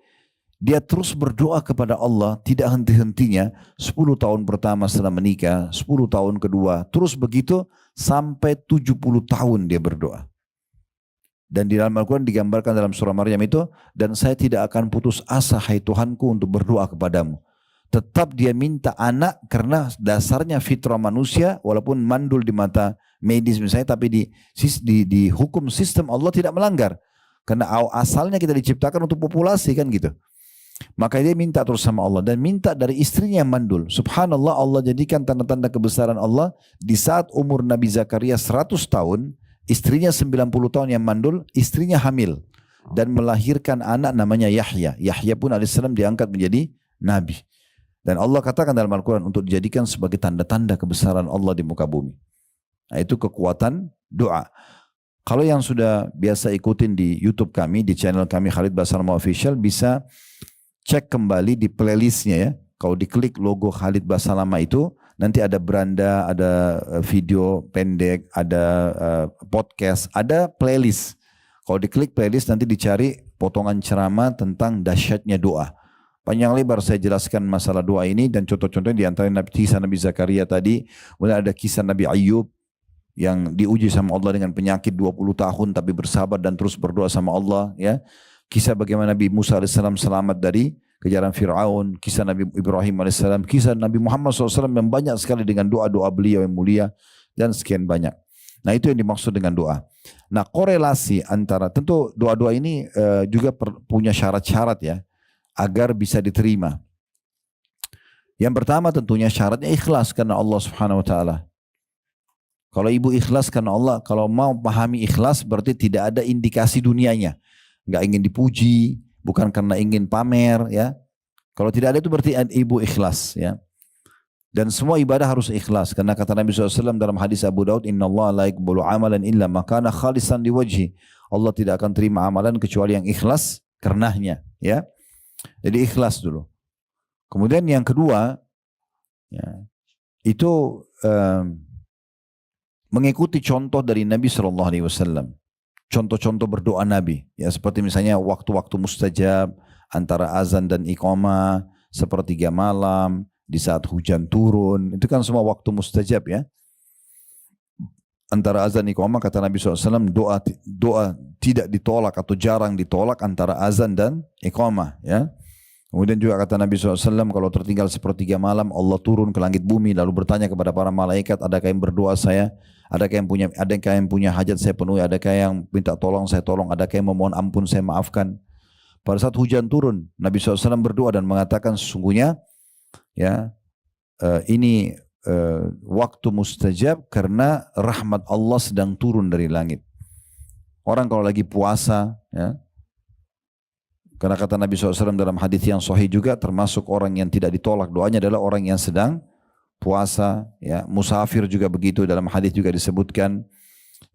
Dia terus berdoa kepada Allah, tidak henti-hentinya, 10 tahun pertama setelah menikah, 10 tahun kedua, terus begitu sampai 70 tahun dia berdoa. Dan di dalam Al-Quran digambarkan dalam surah Maryam itu, dan saya tidak akan putus asa hai Tuhanku untuk berdoa kepadamu. Tetap dia minta anak karena dasarnya fitrah manusia walaupun mandul di mata medis misalnya, tapi di hukum sistem Allah tidak melanggar. Karena asalnya kita diciptakan untuk populasi kan gitu. Maka dia minta terus sama Allah dan minta dari istrinya yang mandul. Subhanallah, Allah jadikan tanda-tanda kebesaran Allah di saat umur Nabi Zakaria 100 tahun, istrinya 90 tahun yang mandul, istrinya hamil dan melahirkan anak namanya Yahya. Yahya pun alaihissalam diangkat menjadi nabi. Dan Allah katakan dalam Al-Quran untuk dijadikan sebagai tanda-tanda kebesaran Allah di muka bumi. Nah, itu kekuatan doa. Kalau yang sudah biasa ikutin di YouTube kami, di channel kami Khalid Basalamah Official, bisa cek kembali di playlistnya ya. Kalau diklik logo Khalid Basalamah itu, nanti ada beranda, ada video pendek, ada podcast, ada playlist. Kalau diklik playlist nanti dicari potongan ceramah tentang dahsyatnya doa. Panjang lebar saya jelaskan masalah doa ini dan contoh-contohnya di antara kisah Nabi Zakaria tadi. Kemudian ada kisah Nabi Ayub yang diuji sama Allah dengan penyakit 20 tahun tapi bersabar dan terus berdoa sama Allah. Ya. Kisah bagaimana Nabi Musa AS selamat dari kejaran Fir'aun. Kisah Nabi Ibrahim AS. Kisah Nabi Muhammad SAW yang banyak sekali dengan doa-doa beliau yang mulia dan sekian banyak. Nah itu yang dimaksud dengan doa. Nah korelasi antara, tentu doa-doa ini juga punya syarat-syarat ya, agar bisa diterima. Yang pertama tentunya syaratnya ikhlas karena Allah Subhanahu Wa Taala. Kalau ibu ikhlas karena Allah, kalau mau pahami ikhlas berarti tidak ada indikasi dunianya. nggak ingin dipuji, bukan karena ingin pamer, ya. Kalau tidak ada itu berarti ibu ikhlas, ya. Dan semua ibadah harus ikhlas. Karena kata Nabi SAW dalam hadis Abu Daud, Inna Allah la yaqbalu amalan illa makana khalisan liwajhi. Allah tidak akan terima amalan kecuali yang ikhlas karenanya. Ya. Jadi ikhlas dulu. Kemudian yang kedua, ya, itu mengikuti contoh dari Nabi SAW. Contoh-contoh berdoa Nabi. Ya, seperti misalnya waktu-waktu mustajab, antara azan dan iqamah, sepertiga malam, di saat hujan turun, itu kan semua waktu mustajab, ya. Antara azan iqamah kata Nabi SAW, doa tidak ditolak atau jarang ditolak antara azan dan iqamah, ya. Kemudian juga kata Nabi SAW, kalau tertinggal sepertiga malam, Allah turun ke langit bumi lalu bertanya kepada para malaikat, adakah yang berdoa saya, adakah yang punya hajat saya penuhi, adakah yang minta tolong saya tolong, adakah yang memohon ampun saya maafkan. Pada saat hujan turun, Nabi SAW berdoa dan mengatakan sesungguhnya, ya, ini waktu mustajab karena rahmat Allah sedang turun dari langit. Orang kalau lagi puasa, ya, karena kata Nabi SAW dalam hadis yang sahih juga, termasuk orang yang tidak ditolak doanya adalah orang yang sedang puasa, ya. Musafir juga begitu, dalam hadis juga disebutkan,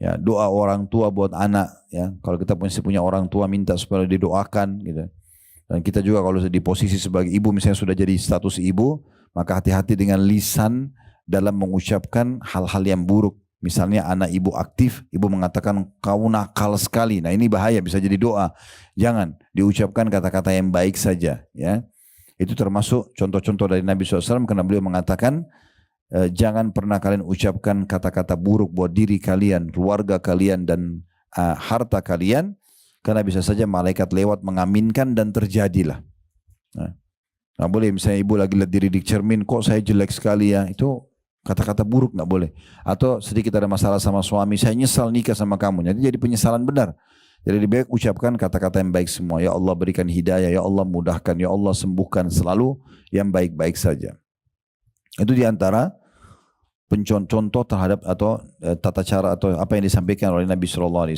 ya, doa orang tua buat anak, ya. Kalau kita punya orang tua minta supaya didoakan, gitu. Dan kita juga kalau di posisi sebagai ibu, misalnya sudah jadi status ibu, maka hati-hati dengan lisan dalam mengucapkan hal-hal yang buruk. Misalnya anak ibu aktif, ibu mengatakan kau nakal sekali. Nah ini bahaya, bisa jadi doa. Jangan diucapkan kata-kata yang baik saja, ya. Itu termasuk contoh-contoh dari Nabi SAW karena beliau mengatakan jangan pernah kalian ucapkan kata-kata buruk buat diri kalian, keluarga kalian dan harta kalian, karena bisa saja malaikat lewat mengaminkan dan terjadilah. Nah boleh misalnya ibu lagi lihat diri di cermin, kok saya jelek sekali ya, itu kata-kata buruk nggak boleh. Atau sedikit ada masalah sama suami, saya nyesal nikah sama kamu, jadi penyesalan benar. Jadi lebih baik ucapkan kata-kata yang baik semua. Ya Allah berikan hidayah, ya Allah mudahkan, ya Allah sembuhkan, selalu yang baik-baik saja. Itu diantara contoh terhadap atau tata cara atau apa yang disampaikan oleh Nabi SAW.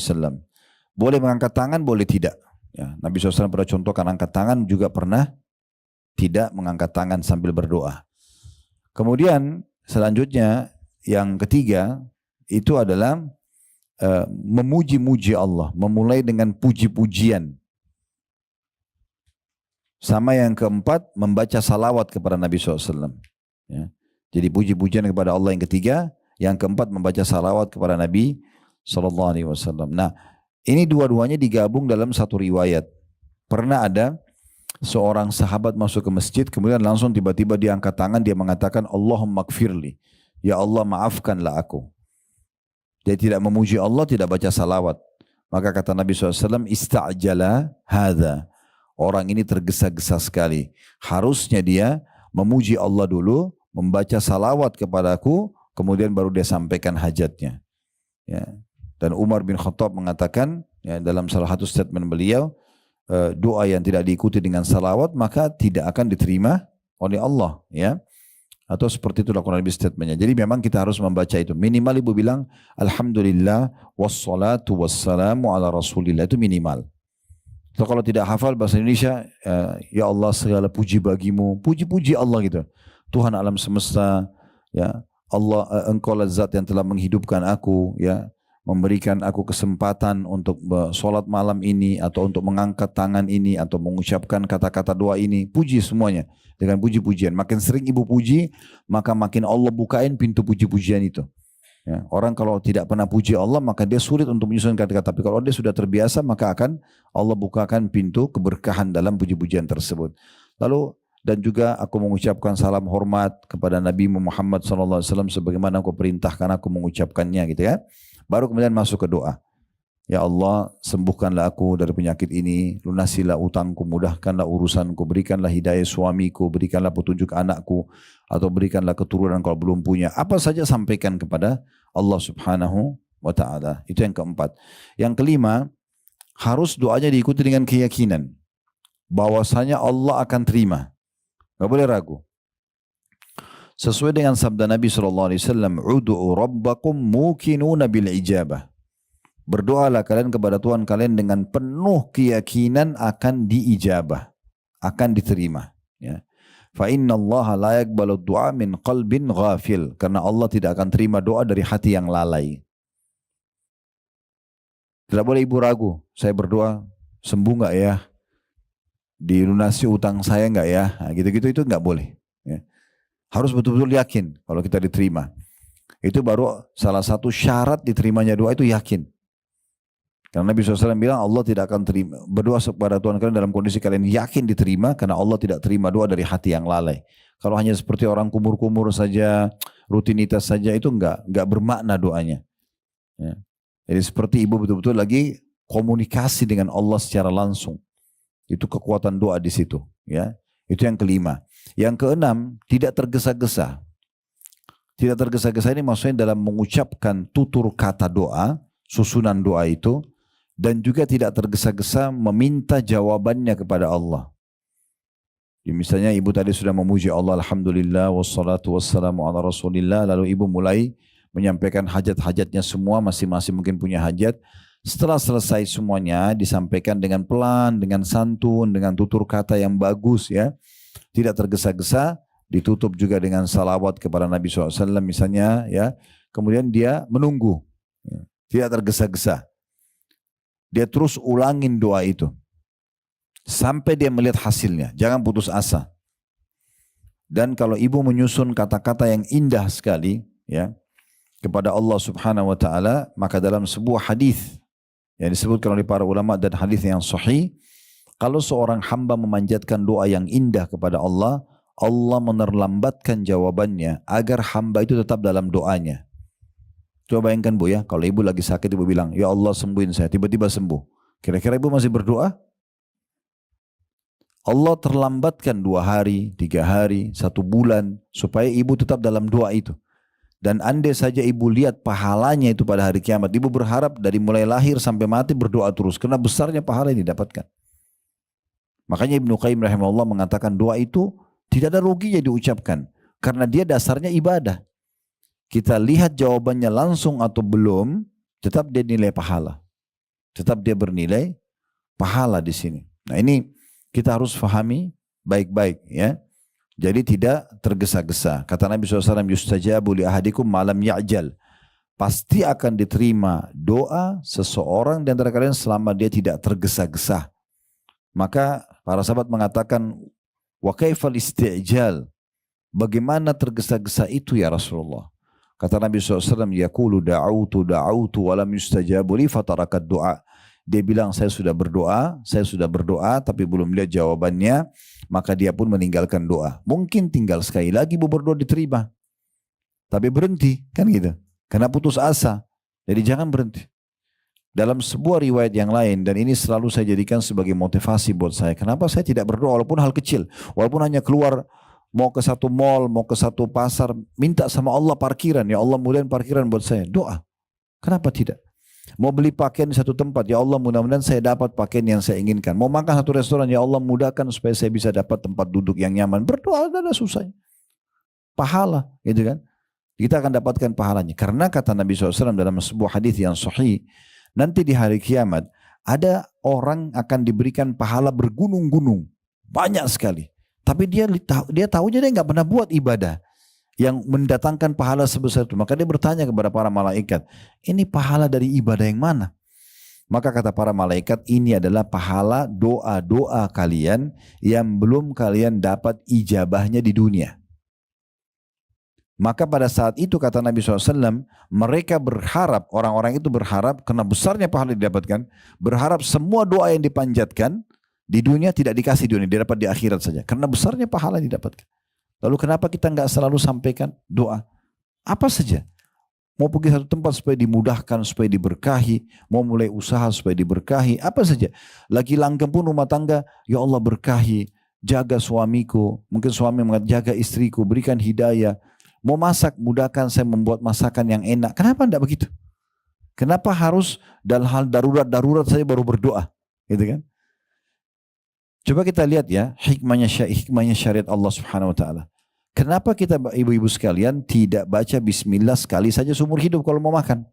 Boleh mengangkat tangan, boleh tidak. Ya, Nabi SAW pernah contohkan angkat tangan, juga pernah tidak mengangkat tangan sambil berdoa. Kemudian selanjutnya yang ketiga itu adalah memuji-muji Allah, memulai dengan puji-pujian. Sama yang keempat, membaca salawat kepada Nabi SAW. Ya. Jadi puji-pujian kepada Allah yang ketiga, yang keempat membaca salawat kepada Nabi SAW. Nah, ini dua-duanya digabung dalam satu riwayat. Pernah ada seorang sahabat masuk ke masjid, kemudian langsung tiba-tiba dia angkat tangan, dia mengatakan Allahumma gfirli, ya Allah maafkanlah aku. Dia tidak memuji Allah, tidak baca salawat. Maka kata Nabi SAW, ista'jala hadha. Orang ini tergesa-gesa sekali. Harusnya dia memuji Allah dulu, membaca salawat kepadaku, kemudian baru dia sampaikan hajatnya. Ya. Dan Umar bin Khattab mengatakan, ya, dalam salah satu statement beliau, doa yang tidak diikuti dengan salawat maka tidak akan diterima oleh Allah, ya. Atau seperti itulah kurang lebih statementnya. Jadi memang kita harus membaca itu. Minimal ibu bilang alhamdulillah wassalatu wassalamu ala rasulillah, itu minimal. So, kalau tidak hafal bahasa Indonesia, ya Allah segala puji bagimu, puji-puji Allah gitu. Tuhan alam semesta, ya Allah, engkau lah zat yang telah menghidupkan aku, ya, memberikan aku kesempatan untuk sholat malam ini, atau untuk mengangkat tangan ini, atau mengucapkan kata-kata doa ini. Puji semuanya dengan puji-pujian. Makin sering ibu puji, maka makin Allah bukain pintu puji-pujian itu. Ya, orang kalau tidak pernah puji Allah, maka dia sulit untuk menyusun kata-kata. Tapi kalau dia sudah terbiasa, maka akan Allah bukakan pintu keberkahan dalam puji-pujian tersebut. Lalu, dan juga aku mengucapkan salam hormat kepada Nabi Muhammad SAW sebagaimana aku perintahkan aku mengucapkannya, gitu ya. Baru kemudian masuk ke doa. Ya Allah, sembuhkanlah aku dari penyakit ini, lunasilah utangku, mudahkanlah urusanku, berikanlah hidayah suamiku, berikanlah petunjuk anakku, atau berikanlah keturunan kalau belum punya. Apa saja sampaikan kepada Allah Subhanahu wa ta'ala. Itu yang keempat. Yang kelima, harus doanya diikuti dengan keyakinan bahwasanya Allah akan terima. Gak boleh ragu. Sesuai dengan sabda Nabi SAW, Udu'u rabbakum mukinuna bil ijabah. Berdoalah kalian kepada Tuhan kalian dengan penuh keyakinan akan diijabah, akan diterima. Ya. Fa inna Allah la yaqbalu du'a min qalbin ghafil. Karena Allah tidak akan terima doa dari hati yang lalai. Tidak boleh ibu ragu, saya berdoa sembuh nggak ya? Dilunasi utang saya nggak ya? Nah, gitu-gitu itu nggak boleh. Ya. Harus betul-betul yakin kalau kita diterima. Itu baru salah satu syarat diterimanya doa itu yakin. Karena Nabi SAW bilang Allah tidak akan terima berdoa kepada Tuhan kalian dalam kondisi kalian yakin diterima, karena Allah tidak terima doa dari hati yang lalai. Kalau hanya seperti orang kumur-kumur saja, rutinitas saja, itu enggak bermakna doanya. Ya. Jadi seperti ibu betul-betul lagi komunikasi dengan Allah secara langsung. Itu kekuatan doa di situ. Ya. Itu yang kelima. Yang keenam, tidak tergesa-gesa. Tidak tergesa-gesa ini maksudnya dalam mengucapkan tutur kata doa, susunan doa itu, dan juga tidak tergesa-gesa meminta jawabannya kepada Allah. Ya, misalnya ibu tadi sudah memuji Allah, alhamdulillah, wassalatu wassalamu ala rasulillah, lalu ibu mulai menyampaikan hajat-hajatnya semua, masing-masing mungkin punya hajat. Setelah selesai semuanya disampaikan dengan pelan, dengan santun, dengan tutur kata yang bagus, ya, tidak tergesa-gesa, ditutup juga dengan salawat kepada Nabi SAW misalnya, ya. Kemudian dia menunggu, ya, tidak tergesa-gesa. Dia terus ulangin doa itu sampai dia melihat hasilnya. Jangan putus asa. Dan kalau ibu menyusun kata-kata yang indah sekali, ya, kepada Allah Subhanahu wa taala, maka dalam sebuah hadis yang disebutkan oleh para ulama dan hadis yang sahih, kalau seorang hamba memanjatkan doa yang indah kepada Allah, Allah menerlambatkan jawabannya agar hamba itu tetap dalam doanya. Coba bayangkan bu ya, kalau ibu lagi sakit ibu bilang, ya Allah sembuhin saya, tiba-tiba sembuh. Kira-kira ibu masih berdoa? Allah terlambatkan 2 hari, 3 hari, 1 bulan, supaya ibu tetap dalam doa itu. Dan andai saja ibu lihat pahalanya itu pada hari kiamat, ibu berharap dari mulai lahir sampai mati berdoa terus, karena besarnya pahala yang didapatkan. Makanya Ibnu Qayyim rahimahullah mengatakan doa itu tidak ada ruginya diucapkan, karena dia dasarnya ibadah. Kita lihat jawabannya langsung atau belum, tetap dia nilai pahala. Tetap dia bernilai pahala di sini. Nah ini kita harus fahami baik-baik ya. Jadi tidak tergesa-gesa. Kata Nabi SAW, yustajabu li ahadikum malam ya'jal. Pasti akan diterima doa seseorang di antara kalian selama dia tidak tergesa-gesa. Maka para sahabat mengatakan, wa kaifal isti'jal? Bagaimana tergesa-gesa itu ya Rasulullah? Kata Nabi SAW, yaqulu da'autu walam yustajabu li fatarakat doa. Dia bilang saya sudah berdoa tapi belum lihat jawabannya, maka dia pun meninggalkan doa. Mungkin tinggal sekali lagi berdoa diterima, tapi berhenti kan gitu, karena putus asa. Jadi jangan berhenti. Dalam sebuah riwayat yang lain, dan ini selalu saya jadikan sebagai motivasi buat saya, kenapa saya tidak berdoa walaupun hal kecil, walaupun hanya keluar mau ke satu mall, mau ke satu pasar, minta sama Allah parkiran, ya Allah mudahan parkiran buat saya, doa. Kenapa tidak? Mau beli pakaian di satu tempat, ya Allah mudah-mudahan saya dapat pakaian yang saya inginkan. Mau makan satu restoran, ya Allah mudahkan supaya saya bisa dapat tempat duduk yang nyaman. Berdoa tidak ada susahnya. Pahala, gitu kan? Kita akan dapatkan pahalanya. Karena kata Nabi SAW dalam sebuah hadis yang sahih, nanti di hari kiamat ada orang akan diberikan pahala bergunung-gunung, banyak sekali. Tapi dia tahunya dia nggak pernah buat ibadah yang mendatangkan pahala sebesar itu. Maka dia bertanya kepada para malaikat, ini pahala dari ibadah yang mana? Maka kata para malaikat, ini adalah pahala doa-doa kalian yang belum kalian dapat ijabahnya di dunia. Maka pada saat itu kata Nabi SAW, mereka berharap, orang-orang itu berharap, karena besarnya pahala didapatkan, berharap semua doa yang dipanjatkan di dunia tidak dikasih di dunia, didapat di akhirat saja. Karena besarnya pahala didapatkan. Lalu kenapa kita nggak selalu sampaikan doa? Apa saja. Mau pergi satu tempat supaya dimudahkan, supaya diberkahi. Mau mulai usaha supaya diberkahi. Apa saja. Lagi langgeng pun rumah tangga, ya Allah berkahi. Jaga suamiku. Mungkin suami mengatakan jaga istriku. Berikan hidayah. Mau masak, mudahkan saya membuat masakan yang enak. Kenapa enggak begitu? Kenapa harus dalam hal darurat saja baru berdoa? Gitu kan? Coba kita lihat ya, hikmahnya syariat Allah Subhanahu wa taala. Kenapa kita ibu-ibu sekalian tidak baca bismillah sekali saja seumur hidup kalau mau makan?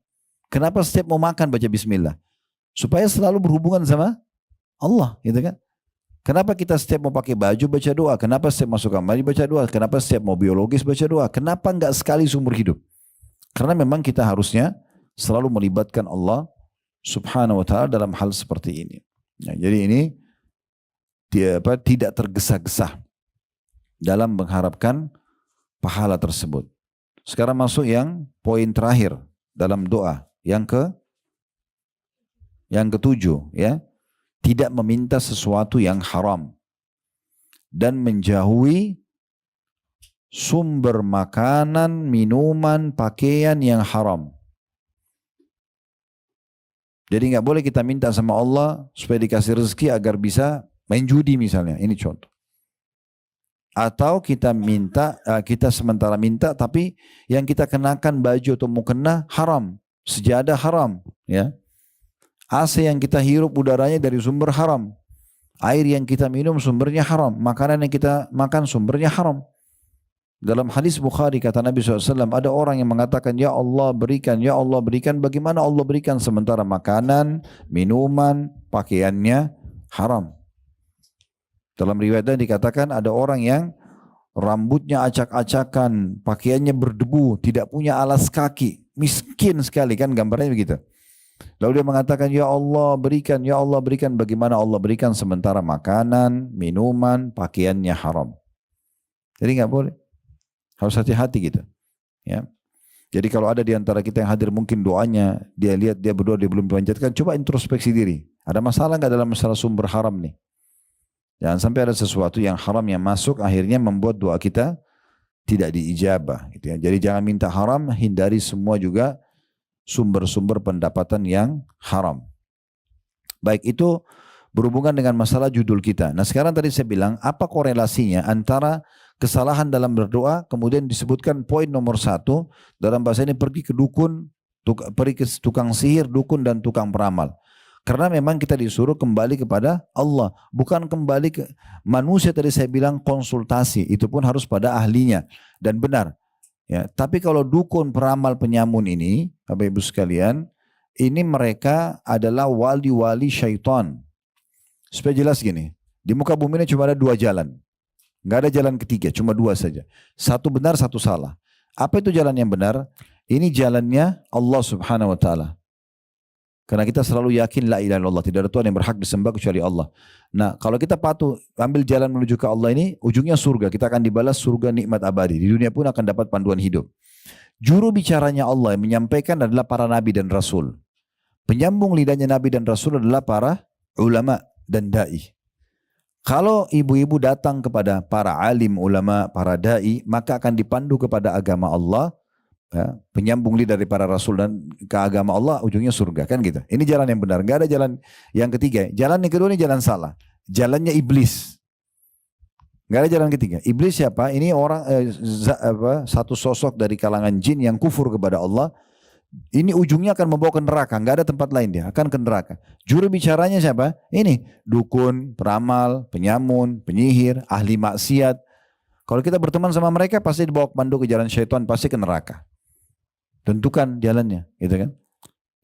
Kenapa setiap mau makan baca bismillah? Supaya selalu berhubungan sama Allah, gitu kan? Kenapa kita setiap mau pakai baju baca doa? Kenapa setiap masuk kamar baca doa? Kenapa setiap mau biologis baca doa? Kenapa enggak sekali seumur hidup? Karena memang kita harusnya selalu melibatkan Allah Subhanahu wa ta'ala dalam hal seperti ini. Nah, jadi ini tidak tergesa-gesa dalam mengharapkan pahala tersebut. Sekarang masuk yang poin terakhir dalam doa, yang ketujuh, ya. Tidak meminta sesuatu yang haram dan menjauhi sumber makanan, minuman, pakaian yang haram. Jadi nggak boleh kita minta sama Allah supaya dikasih rezeki agar bisa main judi misalnya. Ini contoh. Atau kita minta, kita sementara minta tapi yang kita kenakan baju atau mukena haram, sejadah haram, ya. AC yang kita hirup udaranya dari sumber haram. Air yang kita minum sumbernya haram. Makanan yang kita makan sumbernya haram. Dalam hadis Bukhari kata Nabi SAW, ada orang yang mengatakan, ya Allah berikan, ya Allah berikan. Bagaimana Allah berikan sementara makanan, minuman, pakaiannya haram. Dalam riwayat dikatakan ada orang yang rambutnya acak-acakan, pakaiannya berdebu, tidak punya alas kaki. Miskin sekali kan gambarnya begitu. Lalu dia mengatakan, ya Allah berikan, ya Allah berikan. Bagaimana Allah berikan sementara makanan, minuman, pakaiannya haram. Jadi nggak boleh. Harus hati-hati gitu. Ya. Jadi kalau ada di antara kita yang hadir mungkin doanya, dia lihat dia berdoa, dia belum dipanjatkan, coba introspeksi diri. Ada masalah nggak dalam masalah sumber haram nih? Jangan sampai ada sesuatu yang haram yang masuk akhirnya membuat doa kita tidak diijabah. Gitu ya. Jadi jangan minta haram, hindari semua juga sumber-sumber pendapatan yang haram. Baik, itu berhubungan dengan masalah judul kita. Nah sekarang tadi saya bilang, apa korelasinya antara kesalahan dalam berdoa, kemudian disebutkan poin nomor 1, dalam bahasa ini pergi ke dukun, pergi ke tukang sihir, dukun dan tukang peramal. Karena memang kita disuruh kembali kepada Allah, bukan kembali ke manusia. Tadi saya bilang konsultasi, itu pun harus pada ahlinya dan benar. Ya, tapi kalau dukun, peramal, penyamun ini, Bapak Ibu sekalian, ini mereka adalah wali-wali syaitan. Supaya jelas gini, di muka bumi ini cuma ada 2 jalan. Nggak ada jalan ketiga, cuma 2 saja. Satu benar, satu salah. Apa itu jalan yang benar? Ini jalannya Allah Subhanahu wa ta'ala. Karena kita selalu yakin la ilaha illallah, tidak ada Tuhan yang berhak disembah kecuali Allah. Nah, kalau kita patuh ambil jalan menuju ke Allah ini, ujungnya surga. Kita akan dibalas surga nikmat abadi. Di dunia pun akan dapat panduan hidup. Juru bicaranya Allah yang menyampaikan adalah para nabi dan rasul. Penyambung lidahnya nabi dan rasul adalah para ulama dan dai. Kalau ibu-ibu datang kepada para alim ulama, para dai, maka akan dipandu kepada agama Allah. Ya, penyambung lidah dari para rasul dan ke agama Allah, ujungnya surga, kan gitu. Ini jalan yang benar, nggak ada jalan yang ketiga. Jalan yang kedua ini jalan salah, jalannya iblis. Nggak ada jalan ketiga. Iblis siapa? Ini orang satu sosok dari kalangan jin yang kufur kepada Allah. Ini ujungnya akan membawa ke neraka, nggak ada tempat lain, dia akan ke neraka. Juru bicaranya siapa? Ini dukun, peramal, penyamun, penyihir, ahli maksiat. Kalau kita berteman sama mereka pasti dibawa pandu ke jalan syaitan, pasti ke neraka. Tentukan jalannya, gitu kan?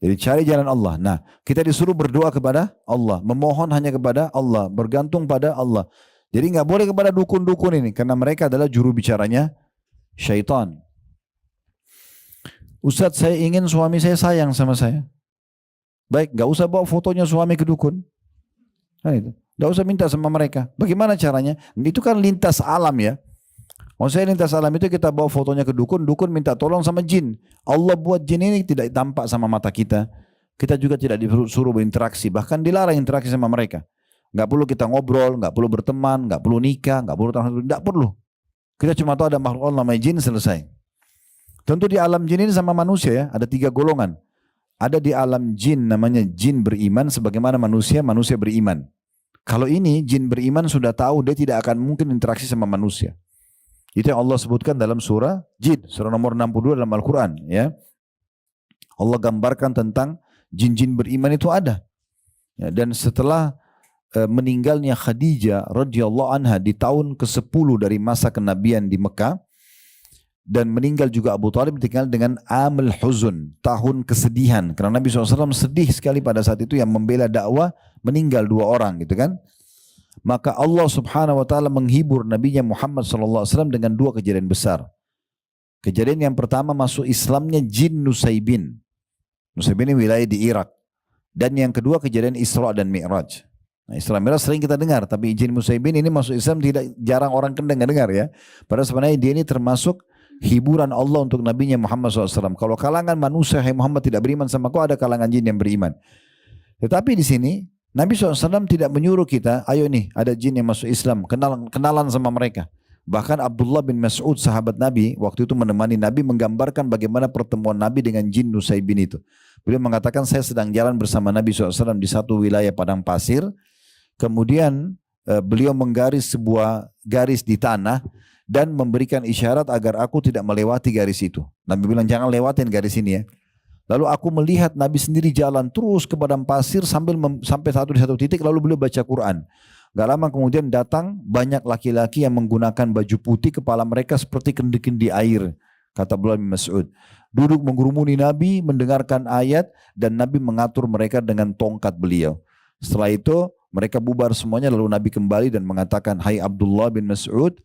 Jadi cari jalan Allah. Nah, kita disuruh berdoa kepada Allah, memohon hanya kepada Allah, bergantung pada Allah. Jadi nggak boleh kepada dukun-dukun ini, karena mereka adalah juru bicaranya syaitan. Ustadz, saya ingin suami saya sayang sama saya. Baik, nggak usah bawa fotonya suami ke dukun. Nah, itu. Nggak usah minta sama mereka. Bagaimana caranya? Itu kan lintas alam ya. Maksudnya lintas alam itu kita bawa fotonya ke dukun, dukun minta tolong sama jin. Allah buat jin ini tidak tampak sama mata kita. Kita juga tidak disuruh berinteraksi, bahkan dilarang interaksi sama mereka. Nggak perlu kita ngobrol, nggak perlu berteman, nggak perlu nikah, nggak perlu. Kita cuma tahu ada makhluk Allah namanya jin, selesai. Tentu di alam jin ini sama manusia ya, ada 3 golongan. Ada di alam jin namanya jin beriman, sebagaimana manusia beriman. Kalau ini jin beriman sudah tahu dia tidak akan mungkin interaksi sama manusia. Itu yang Allah sebutkan dalam surah Jin, surah nomor 62 dalam Al-Quran. Ya. Allah gambarkan tentang jin-jin beriman itu ada. Ya, dan setelah meninggalnya Khadijah radhiyallahu anha di tahun ke-10 dari masa kenabian di Mekah, dan meninggal juga Abu Talib ditinggal dengan amul huzun, tahun kesedihan. Karena Nabi SAW sedih sekali pada saat itu, yang membela dakwah meninggal 2 orang gitu kan. Maka Allah Subhanahu wa taala menghibur Nabinya Muhammad SAW dengan 2 kejadian besar. Kejadian yang pertama, masuk Islamnya jin Nusaybin. Nusaybin ini wilayah di Irak. Dan yang kedua, kejadian Isra dan Mi'raj. Nah, Isra Mi'raj sering kita dengar, tapi jin Nusaybin ini masuk Islam tidak jarang orang dengar ya. Padahal sebenarnya dia ini termasuk hiburan Allah untuk Nabinya Muhammad SAW. Kalau kalangan manusia, hai Muhammad, tidak beriman sama kau, ada kalangan jin yang beriman. Tetapi di sini Nabi SAW tidak menyuruh kita, ayo nih ada jin yang masuk Islam, kenalan sama mereka. Bahkan Abdullah bin Mas'ud, sahabat Nabi, waktu itu menemani Nabi, menggambarkan bagaimana pertemuan Nabi dengan jin Nusaybin itu. Beliau mengatakan, saya sedang jalan bersama Nabi SAW di satu wilayah padang pasir. Kemudian beliau menggaris sebuah garis di tanah dan memberikan isyarat agar aku tidak melewati garis itu. Nabi bilang, jangan lewatin garis ini ya. Lalu aku melihat Nabi sendiri jalan terus ke padang pasir sampai di satu titik, lalu beliau baca Quran. Gak lama kemudian datang banyak laki-laki yang menggunakan baju putih, kepala mereka seperti kendi-kendi air, kata Abdullah bin Mas'ud. Duduk mengerumuni Nabi, mendengarkan ayat, dan Nabi mengatur mereka dengan tongkat beliau. Setelah itu mereka bubar semuanya, lalu Nabi kembali dan mengatakan, hai Abdullah bin Mas'ud,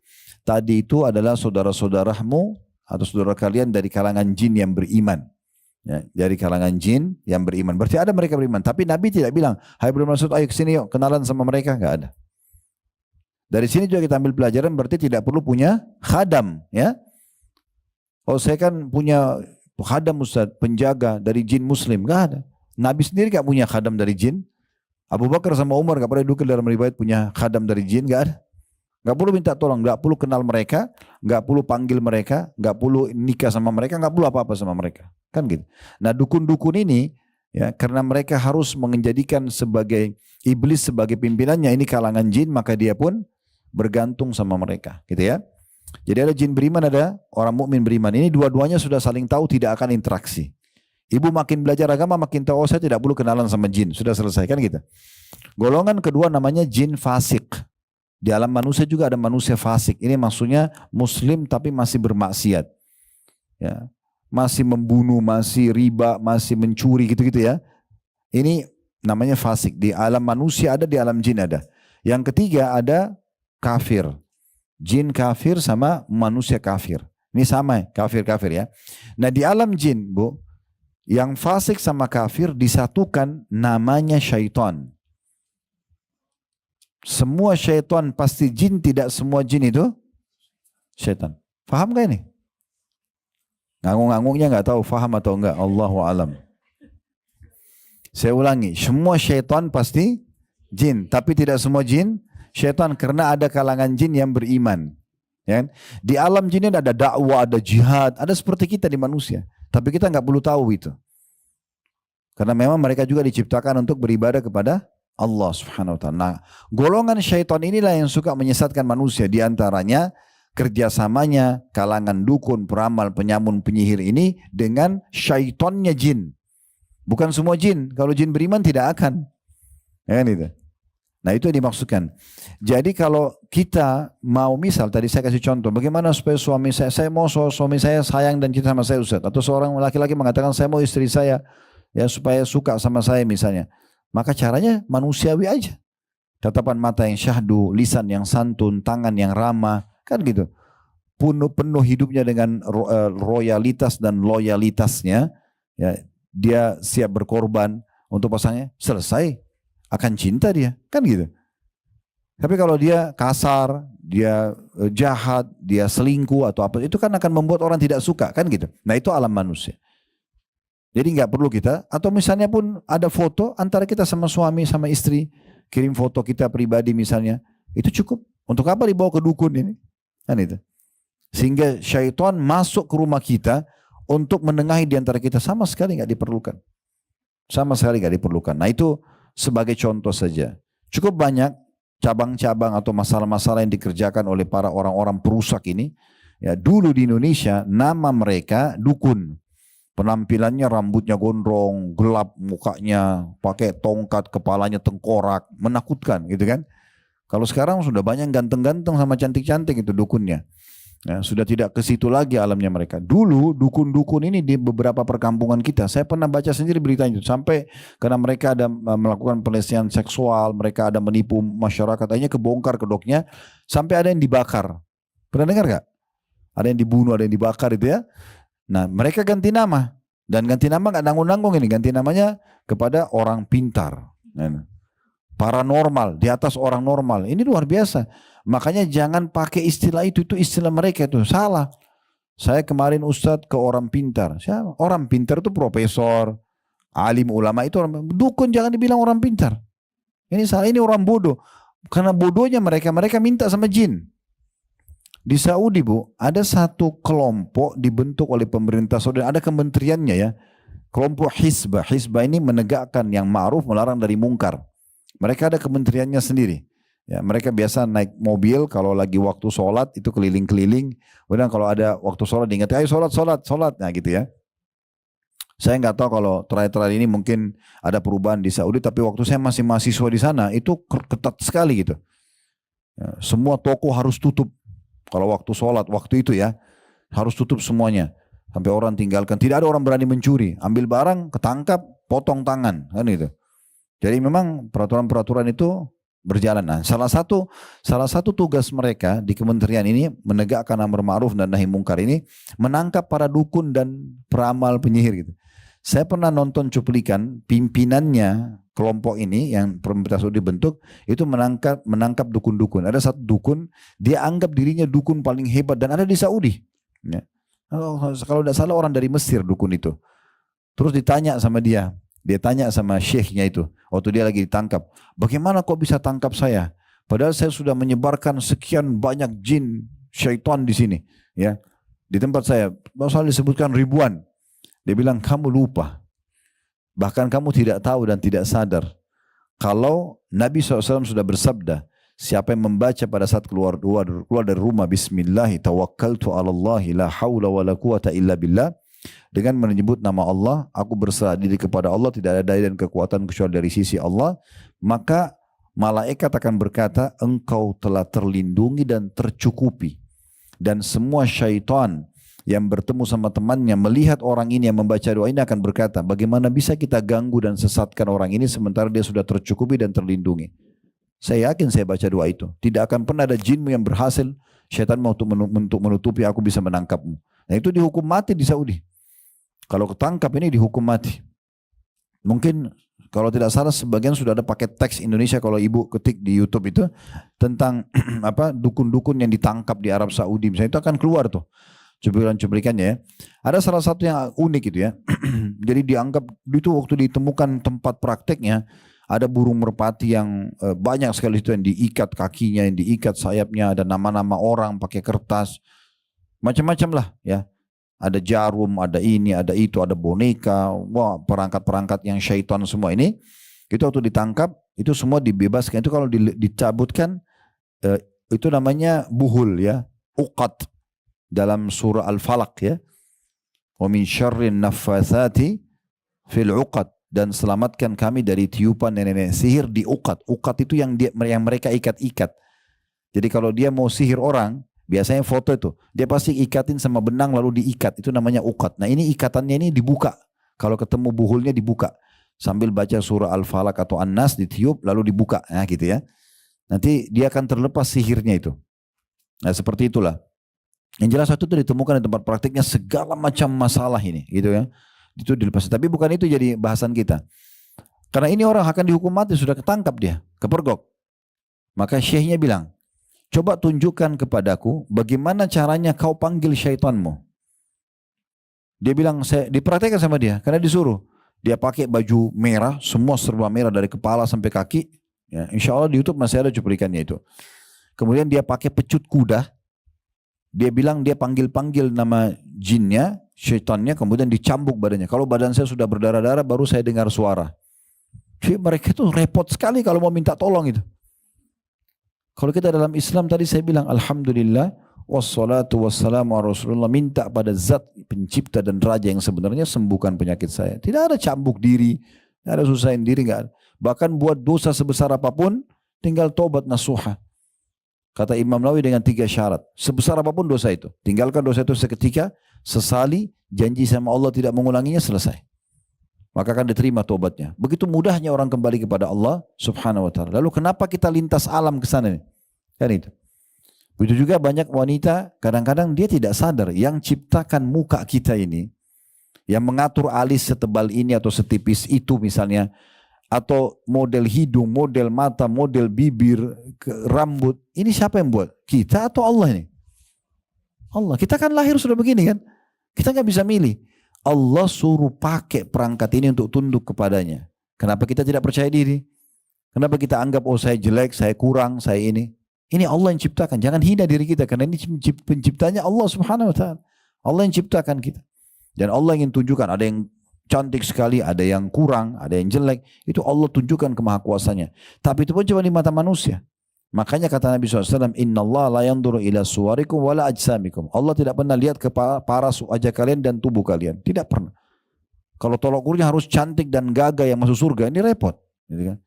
tadi itu adalah saudara-saudaramu atau saudara kalian dari kalangan jin yang beriman. Ya, dari kalangan jin yang beriman. Berarti ada mereka beriman. Tapi Nabi tidak bilang, hai Abdullah bin Mas'ud, ayo kesini yuk, kenalan sama mereka. Gak ada. Dari sini juga kita ambil pelajaran, berarti tidak perlu punya khadam. Ya. Oh, saya kan punya khadam Ustaz, penjaga dari jin muslim. Gak ada. Nabi sendiri gak punya khadam dari jin. Abu Bakar sama Umar gak pernah dukil dalam riwayat punya khadam dari jin. Gak ada. Gak perlu minta tolong, gak perlu kenal mereka, gak perlu panggil mereka, gak perlu nikah sama mereka, gak perlu apa-apa sama mereka. Kan gitu. Nah, dukun-dukun ini, ya, karena mereka harus menjadikan sebagai iblis sebagai pimpinannya, ini kalangan jin, maka dia pun bergantung sama mereka. Gitu ya. Jadi ada jin beriman, ada orang mukmin beriman. Ini dua-duanya sudah saling tahu, tidak akan interaksi. Ibu makin belajar agama, makin tahu, oh saya tidak perlu kenalan sama jin. Sudah selesai kan gitu. Golongan kedua namanya jin fasik. Di alam manusia juga ada manusia fasik. Ini maksudnya muslim tapi masih bermaksiat. Ya. Masih membunuh, masih riba, masih mencuri gitu-gitu ya. Ini namanya fasik. Di alam manusia ada, di alam jin ada. Yang ketiga ada kafir. Jin kafir sama manusia kafir. Ini sama kafir-kafir ya. Nah di alam jin Bu, yang fasik sama kafir disatukan namanya syaitan. Semua syaitan pasti jin, tidak semua jin itu syaitan. Faham gak ini? Ngangung-nganggungnya gak tahu faham atau enggak. Allahu alam. Saya ulangi, semua syaitan pasti jin, tapi tidak semua jin syaitan, karena ada kalangan jin yang beriman. Ya. Di alam jin ada dakwah, ada jihad, ada seperti kita di manusia. Tapi kita gak perlu tahu itu. Karena memang mereka juga diciptakan untuk beribadah kepada Allah Subhanahu wa ta'ala. Nah, golongan syaitan inilah yang suka menyesatkan manusia. Di antaranya kerjasamanya kalangan dukun, peramal, penyamun, penyihir ini dengan syaitannya jin. Bukan semua jin. Kalau jin beriman tidak akan. Ya, gitu. Nah itu yang dimaksudkan. Jadi kalau kita mau, misal tadi saya kasih contoh, bagaimana supaya suami saya mau suami saya sayang dan cinta sama saya Ustaz. Atau seorang laki-laki mengatakan saya mau istri saya ya supaya suka sama saya misalnya. Maka caranya manusiawi aja. Tatapan mata yang syahdu, lisan yang santun, tangan yang ramah, kan gitu. Penuh hidupnya dengan royalitas dan loyalitasnya. Ya, dia siap berkorban untuk pasangannya, selesai. Akan cinta dia, kan gitu. Tapi kalau dia kasar, dia jahat, dia selingkuh atau apa, itu kan akan membuat orang tidak suka, kan gitu. Nah itu alam manusia. Jadi nggak perlu kita, atau misalnya pun ada foto antara kita sama suami sama istri, kirim foto kita pribadi misalnya, itu cukup. Untuk apa dibawa ke dukun ini? Kan itu. Sehingga syaitan masuk ke rumah kita untuk menengahi di antara kita, sama sekali nggak diperlukan. Sama sekali nggak diperlukan. Nah itu sebagai contoh saja. Cukup banyak cabang-cabang atau masalah-masalah yang dikerjakan oleh para orang-orang perusak ini. Ya, dulu di Indonesia nama mereka dukun. Penampilannya rambutnya gondrong, gelap mukanya, pakai tongkat, kepalanya tengkorak, menakutkan gitu kan. Kalau sekarang sudah banyak ganteng-ganteng sama cantik-cantik itu dukunnya. Ya, sudah tidak ke situ lagi alamnya mereka. Dulu dukun-dukun ini di beberapa perkampungan kita, saya pernah baca sendiri berita itu. Sampai karena mereka ada melakukan pelecehan seksual, mereka ada menipu masyarakat, akhirnya kebongkar kedoknya, sampai ada yang dibakar. Pernah dengar gak? Ada yang dibunuh, ada yang dibakar itu ya. Nah mereka ganti nama. Dan ganti nama gak nanggung-nanggung ini, ganti namanya kepada orang pintar. Paranormal, di atas orang normal. Ini luar biasa. Makanya jangan pakai istilah itu istilah mereka itu salah. Saya kemarin Ustadz ke orang pintar. Siapa? Orang pintar itu profesor, alim ulama itu orang. Dukun jangan dibilang orang pintar. Ini salah, ini orang bodoh. Karena bodohnya mereka minta sama jin. Di Saudi Bu, ada satu kelompok dibentuk oleh pemerintah Saudi, ada kementeriannya ya. Kelompok Hizbah. Hizbah ini menegakkan yang ma'ruf, melarang dari mungkar. Mereka ada kementeriannya sendiri. Ya, mereka biasa naik mobil kalau lagi waktu sholat itu keliling-keliling. Kemudian kalau ada waktu sholat diingat, ayo sholat. Nah gitu ya. Saya nggak tahu kalau terakhir-terakhir ini mungkin ada perubahan di Saudi, tapi waktu saya masih mahasiswa di sana itu ketat sekali gitu. Ya, semua toko harus tutup. Kalau waktu sholat, waktu itu ya, harus tutup semuanya. Sampai orang tinggalkan. Tidak ada orang berani mencuri. Ambil barang, ketangkap, potong tangan. Kan gitu. Jadi memang peraturan-peraturan itu berjalan. Nah, salah satu tugas mereka di kementerian ini menegakkan amar ma'ruf dan nahi mungkar ini menangkap para dukun dan peramal penyihir gitu. Saya pernah nonton cuplikan pimpinannya kelompok ini yang pemerintah Saudi bentuk itu menangkap dukun-dukun. Ada satu dukun dia anggap dirinya dukun paling hebat dan ada di Saudi. Ya. Kalau tidak salah orang dari Mesir dukun itu. Terus ditanya sama dia. Dia tanya sama syekhnya itu, waktu dia lagi ditangkap, bagaimana kok bisa tangkap saya? Padahal saya sudah menyebarkan sekian banyak jin, syaitan di sini, ya, di tempat saya. Masalah disebutkan ribuan. Dia bilang kamu lupa, bahkan kamu tidak tahu dan tidak sadar kalau Nabi SAW sudah bersabda, siapa yang membaca pada saat keluar dari rumah, Bismillah, tawakkaltu ala Allah, la hawla wa la quwata illa billah. Dengan menyebut nama Allah, aku berserah diri kepada Allah, tidak ada daya dan kekuatan kecuali dari sisi Allah, maka malaikat akan berkata, engkau telah terlindungi dan tercukupi. Dan semua syaitan yang bertemu sama temannya melihat orang ini yang membaca doa ini akan berkata, bagaimana bisa kita ganggu dan sesatkan orang ini sementara dia sudah tercukupi dan terlindungi. Saya yakin saya baca doa itu. Tidak akan pernah ada jinmu yang berhasil, syaitan mau untuk menutupi aku bisa menangkapmu. Nah itu dihukum mati di Saudi. Kalau ketangkap ini dihukum mati. Mungkin kalau tidak salah sebagian sudah ada paket teks Indonesia kalau ibu ketik di YouTube itu tentang apa dukun-dukun yang ditangkap di Arab Saudi. Misalnya itu akan keluar tuh cuplikan-cuplikannya ya. Ada salah satu yang unik itu ya. Jadi dianggap itu waktu ditemukan tempat prakteknya ada burung merpati yang banyak sekali itu yang diikat kakinya, yang diikat sayapnya, ada nama-nama orang pakai kertas. Macam-macam lah ya. Ada jarum, ada ini, ada itu, ada boneka, wah perangkat-perangkat yang syaitan semua ini. Itu waktu ditangkap, itu semua dibebaskan. Itu kalau dicabutkan, itu namanya buhul ya, uqad dalam surah Al-Falaq ya. Wa min syarrin naffatsati fil uqad, dan selamatkan kami dari tiupan nenek-nenek sihir di uqad. Uqad itu yang mereka ikat-ikat. Jadi kalau dia mau sihir orang, biasanya foto itu, dia pasti ikatin sama benang lalu diikat. Itu namanya uqad. Nah ini ikatannya ini dibuka. Kalau ketemu buhulnya dibuka. Sambil baca surah Al-Falaq atau An-Nas ditiup lalu dibuka. Nah gitu ya. Nanti dia akan terlepas sihirnya itu. Nah seperti itulah. Yang jelas itu ditemukan di tempat praktiknya segala macam masalah ini. Gitu ya. Itu dilepas. Tapi bukan itu jadi bahasan kita. Karena ini orang akan dihukum mati. Sudah ketangkap dia. Kepergok. Maka syekhnya bilang, coba tunjukkan kepadaku bagaimana caranya kau panggil syaitanmu. Dia bilang, saya dipraktekkan sama dia karena disuruh. Dia pakai baju merah, semua serba merah dari kepala sampai kaki. Ya, insya Allah di YouTube masih ada cuplikannya itu. Kemudian dia pakai pecut kuda. Dia bilang dia panggil-panggil nama jinnya, syaitannya, kemudian dicambuk badannya. Kalau badan saya sudah berdarah-darah baru saya dengar suara. Jadi mereka itu repot sekali kalau mau minta tolong itu. Kalau kita dalam Islam tadi saya bilang alhamdulillah wassalatu wassalamu ala Rasulullah, minta pada zat pencipta dan raja yang sebenarnya sembuhkan penyakit saya. Tidak ada cambuk diri, tidak ada susahin diri, enggak ada. Bahkan buat dosa sebesar apapun tinggal tobat nasuha. Kata Imam Nawawi dengan 3 syarat. Sebesar apapun dosa itu. Tinggalkan dosa itu seketika, sesali, janji sama Allah tidak mengulanginya, selesai. Maka akan diterima tobatnya. Begitu mudahnya orang kembali kepada Allah subhanahu wa ta'ala. Lalu kenapa kita lintas alam ke sana? Kan itu. Begitu juga banyak wanita, kadang-kadang dia tidak sadar yang ciptakan muka kita ini, yang mengatur alis setebal ini atau setipis itu misalnya, atau model hidung, model mata, model bibir, rambut. Ini siapa yang buat? Kita atau Allah ini? Allah. Kita kan lahir sudah begini kan? Kita nggak bisa milih. Allah suruh pakai perangkat ini untuk tunduk kepadanya. Kenapa kita tidak percaya diri? Kenapa kita anggap, oh saya jelek, saya kurang, saya ini? Ini Allah yang ciptakan. Jangan hina diri kita, karena ini penciptanya Allah subhanahu wa ta'ala. Allah yang ciptakan kita. Dan Allah ingin tunjukkan, ada yang cantik sekali, ada yang kurang, ada yang jelek. Itu Allah tunjukkan kemahakuasanya. Tapi itu pun cuma di mata manusia. Makanya kata Nabi SAW, Inna Allah la yanduru ila suwarikum wala ajsamikum. Allah tidak pernah lihat ke paras wajah kalian dan tubuh kalian. Tidak pernah. Kalau tolak ukurnya harus cantik dan gagah yang masuk surga, ini repot. Gitu kan?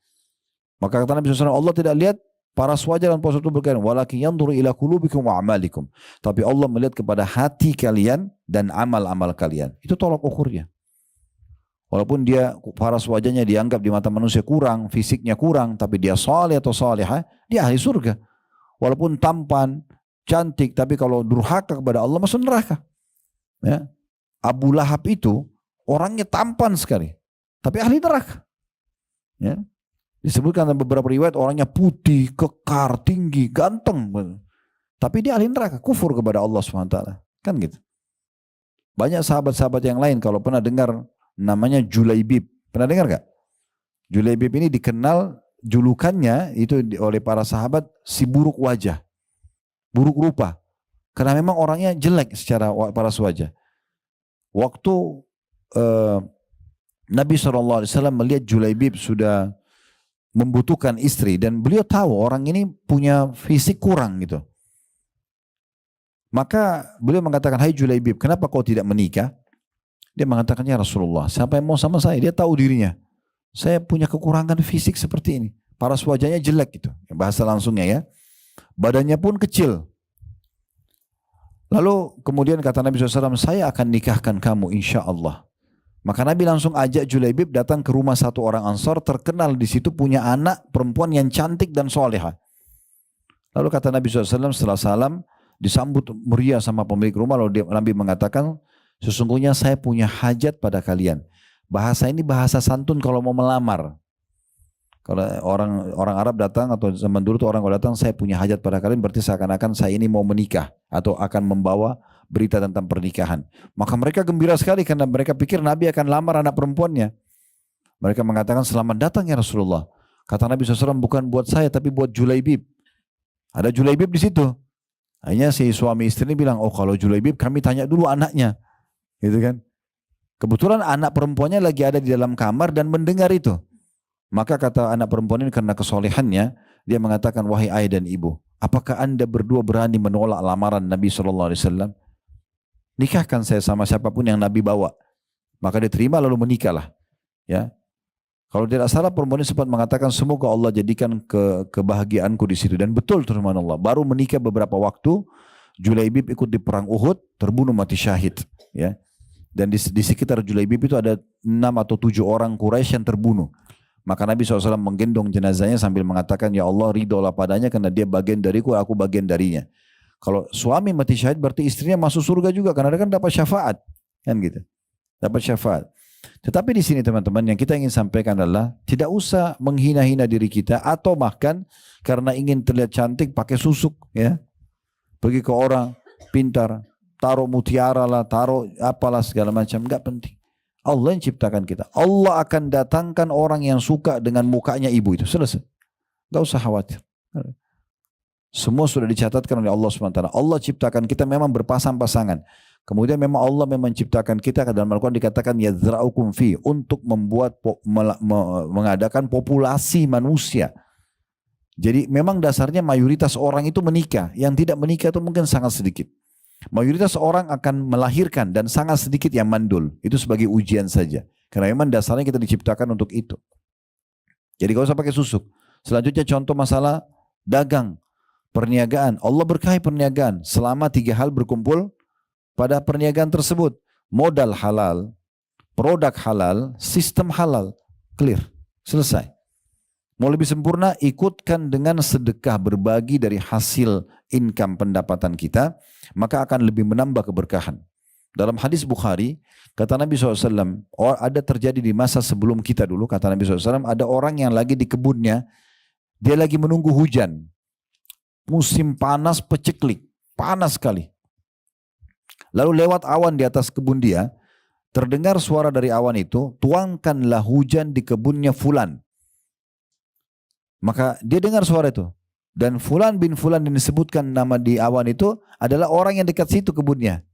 Maka kata Nabi SAW, Allah tidak lihat paras wajah dan paras tubuh kalian. Walakin yanduru ila kulubikum wa amalikum. Tapi Allah melihat kepada hati kalian dan amal-amal kalian. Itu tolak ukurnya. Walaupun dia paras wajahnya dianggap di mata manusia kurang, fisiknya kurang, tapi dia saleh atau salihah, dia ahli surga. Walaupun tampan, cantik, tapi kalau durhaka kepada Allah masuk neraka. Ya. Abu Lahab itu orangnya tampan sekali, tapi ahli neraka. Ya. Disebutkan dalam beberapa riwayat orangnya putih, kekar, tinggi, ganteng, tapi dia ahli neraka, kufur kepada Allah SWT. Kan gitu. Banyak sahabat-sahabat yang lain kalau pernah dengar namanya Julaibib. Pernah dengar gak? Julaibib ini dikenal julukannya itu oleh para sahabat si buruk wajah. Buruk rupa. Karena memang orangnya jelek secara paras wajah. Waktu Nabi SAW melihat Julaibib sudah membutuhkan istri dan beliau tahu orang ini punya fisik kurang gitu. Maka beliau mengatakan, hai Julaibib, kenapa kau tidak menikah? Dia mengatakan, ya Rasulullah, siapa yang mau sama saya? Dia tahu dirinya. Saya punya kekurangan fisik seperti ini. Paras wajahnya jelek gitu. Bahasa langsungnya ya. Badannya pun kecil. Lalu kemudian kata Nabi SAW, saya akan nikahkan kamu insya Allah. Maka Nabi langsung ajak Julaibib datang ke rumah satu orang Ansar, terkenal di situ punya anak perempuan yang cantik dan solehah. Lalu kata Nabi SAW setelah salam, disambut meriah sama pemilik rumah. Lalu Nabi mengatakan, sesungguhnya saya punya hajat pada kalian. Bahasa ini bahasa santun kalau mau melamar. Kalau orang Arab datang atau zaman dulu tuh orang kalau datang, saya punya hajat pada kalian, berarti seakan-akan saya ini mau menikah atau akan membawa berita tentang pernikahan. Maka mereka gembira sekali karena mereka pikir Nabi akan lamar anak perempuannya. Mereka mengatakan, selamat datang ya Rasulullah. Kata Nabi SAW, bukan buat saya tapi buat Julaibib. Ada Julaibib di situ. Akhirnya si suami istri ini bilang, oh kalau Julaibib kami tanya dulu anaknya. Gitu kan. Kebetulan anak perempuannya lagi ada di dalam kamar dan mendengar itu. Maka kata anak perempuan ini karena kesolehannya, dia mengatakan, wahai ayah dan ibu, apakah anda berdua berani menolak lamaran Nabi SAW? Nikahkan saya sama siapapun yang Nabi bawa. Maka dia terima lalu menikahlah. Ya. Kalau tidak salah perempuan ini sempat mengatakan, semoga Allah jadikan kebahagiaanku di situ. Dan betul firman Allah. Baru menikah beberapa waktu, Julaibib ikut di perang Uhud, terbunuh mati syahid. Ya. Dan di sekitar Julaibib itu ada 6 atau 7 orang Quraisy yang terbunuh. Maka Nabi SAW menggendong jenazahnya sambil mengatakan, ya Allah ridholah padanya karena dia bagian dariku, aku bagian darinya. Kalau suami mati syahid berarti istrinya masuk surga juga karena dia kan dapat syafaat. Kan gitu. Dapat syafaat. Tetapi di sini teman-teman yang kita ingin sampaikan adalah tidak usah menghina-hina diri kita atau bahkan karena ingin terlihat cantik pakai susuk. Ya. Pergi ke orang pintar. Taruh mutiara lah, taruh apalah segala macam, enggak penting. Allah yang ciptakan kita. Allah akan datangkan orang yang suka dengan mukanya ibu itu. Selesai. Enggak usah khawatir. Semua sudah dicatatkan oleh Allah SWT. Allah ciptakan kita memang berpasang-pasangan. Kemudian memang Allah memang menciptakan kita, dalam Al-Quran dikatakan yadzra'ukum fi, untuk membuat mengadakan populasi manusia. Jadi memang dasarnya mayoritas orang itu menikah. Yang tidak menikah itu mungkin sangat sedikit. Mayoritas orang akan melahirkan dan sangat sedikit yang mandul. Itu sebagai ujian saja. Karena memang dasarnya kita diciptakan untuk itu. Jadi gak usah pakai susuk. Selanjutnya contoh masalah dagang. Perniagaan, Allah berkahi perniagaan selama 3 hal berkumpul pada perniagaan tersebut. Modal halal, produk halal, sistem halal. Clear, selesai. Mau lebih sempurna, ikutkan dengan sedekah, berbagi dari hasil income pendapatan kita, maka akan lebih menambah keberkahan. Dalam hadis Bukhari, kata Nabi SAW, ada terjadi di masa sebelum kita dulu, kata Nabi SAW, ada orang yang lagi di kebunnya, dia lagi menunggu hujan. Musim panas peceklik, panas sekali. Lalu lewat awan di atas kebun dia, terdengar suara dari awan itu, tuangkanlah hujan di kebunnya fulan. Maka dia dengar suara itu. Dan fulan bin fulan yang disebutkan nama di awan itu adalah orang yang dekat situ kebunnya.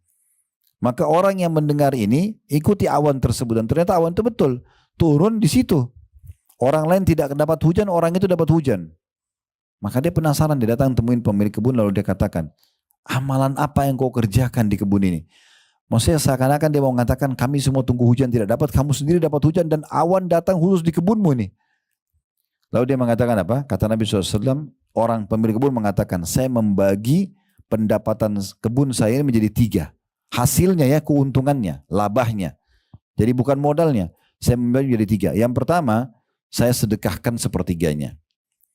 Maka orang yang mendengar ini ikuti awan tersebut. Dan ternyata awan itu betul. Turun di situ. Orang lain tidak dapat hujan, orang itu dapat hujan. Maka dia penasaran, dia datang temuin pemilik kebun lalu dia katakan, amalan apa yang kau kerjakan di kebun ini? Maksudnya seakan-akan dia mau mengatakan, kami semua tunggu hujan tidak dapat, kamu sendiri dapat hujan dan awan datang khusus di kebunmu nih. Lalu dia mengatakan apa? Kata Nabi SAW, orang pemilik kebun mengatakan, saya membagi pendapatan kebun saya ini menjadi 3. Hasilnya ya, keuntungannya, labahnya. Jadi bukan modalnya. Saya membagi menjadi 3. Yang pertama, saya sedekahkan sepertiganya.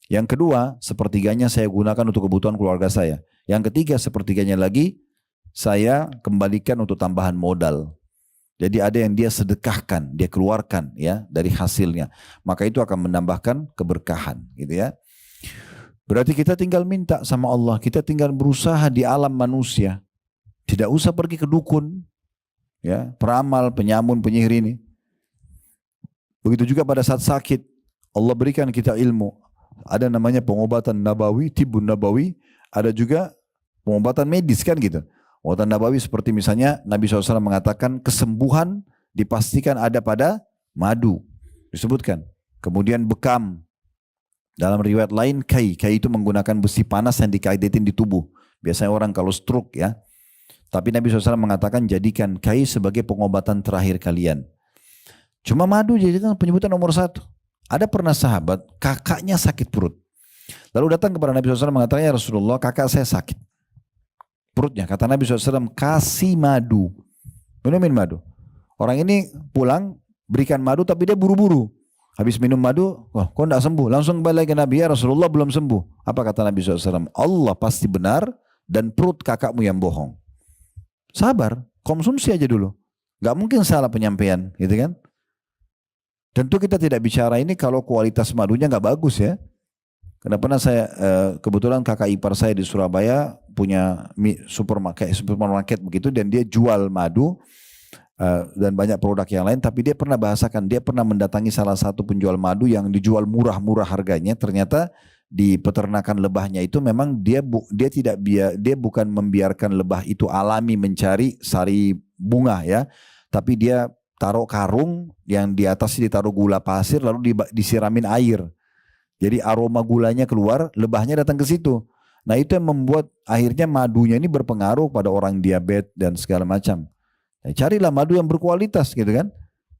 Yang kedua, sepertiganya saya gunakan untuk kebutuhan keluarga saya. Yang ketiga, sepertiganya lagi, saya kembalikan untuk tambahan modal. Jadi ada yang dia sedekahkan, dia keluarkan ya dari hasilnya. Maka itu akan menambahkan keberkahan gitu ya. Berarti kita tinggal minta sama Allah, kita tinggal berusaha di alam manusia. Tidak usah pergi ke dukun, ya, peramal, penyamun, penyihir ini. Begitu juga pada saat sakit, Allah berikan kita ilmu. Ada namanya pengobatan nabawi, tibun nabawi, ada juga pengobatan medis kan gitu. Pengobatan nabawi seperti misalnya Nabi SAW mengatakan kesembuhan dipastikan ada pada madu. Disebutkan. Kemudian bekam. Dalam riwayat lain kai. Kai itu menggunakan besi panas yang dikaitin di tubuh. Biasanya orang kalau stroke ya. Tapi Nabi SAW mengatakan jadikan kai sebagai pengobatan terakhir kalian. Cuma madu jadikan penyebutan nomor 1. Ada pernah sahabat kakaknya sakit perut. Lalu datang kepada Nabi SAW mengatakan, ya Rasulullah kakak saya sakit perutnya. Kata Nabi SAW, kasih madu. Minumin madu. Orang ini pulang, berikan madu tapi dia buru-buru. Habis minum madu, wah kok tidak sembuh? Langsung balik ke Nabi, ya Rasulullah belum sembuh. Apa kata Nabi SAW? Allah pasti benar dan perut kakakmu yang bohong. Sabar, konsumsi aja dulu. Gak mungkin salah penyampaian, gitu kan? Tentu kita tidak bicara ini kalau kualitas madunya gak bagus ya. Karena pernah saya, kebetulan kakak ipar saya di Surabaya punya supermarket begitu dan dia jual madu dan banyak produk yang lain. Tapi dia pernah bahasakan, dia pernah mendatangi salah satu penjual madu yang dijual murah-murah harganya. Ternyata di peternakan lebahnya itu memang dia bukan membiarkan lebah itu alami mencari sari bunga ya. Tapi dia taruh karung yang di atasnya ditaruh gula pasir lalu disiramin air. Jadi aroma gulanya keluar, lebahnya datang ke situ. Nah itu yang membuat akhirnya madunya ini berpengaruh pada orang diabetes dan segala macam. Ya, carilah madu yang berkualitas gitu kan.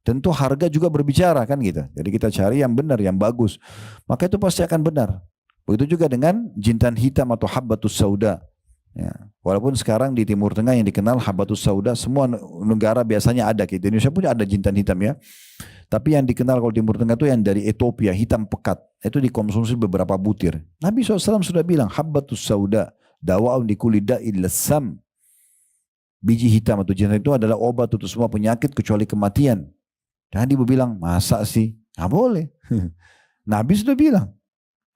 Tentu harga juga berbicara kan gitu. Jadi kita cari yang benar, yang bagus. Maka itu pasti akan benar. Begitu juga dengan jintan hitam atau habbatus sauda. Ya. Walaupun sekarang di Timur Tengah yang dikenal habbatus sauda, semua negara biasanya ada. Di Indonesia pun ada jintan hitam ya. Tapi yang dikenal kalau Timur Tengah itu yang dari Ethiopia, hitam pekat. Itu dikonsumsi beberapa butir. Nabi SAW sudah bilang, habbatus sauda, dawa'un likulli da'il lassam. Biji hitam atau jintan itu adalah obat untuk semua penyakit kecuali kematian. Dan dia bilang, masa sih? Nggak boleh. Nabi sudah bilang,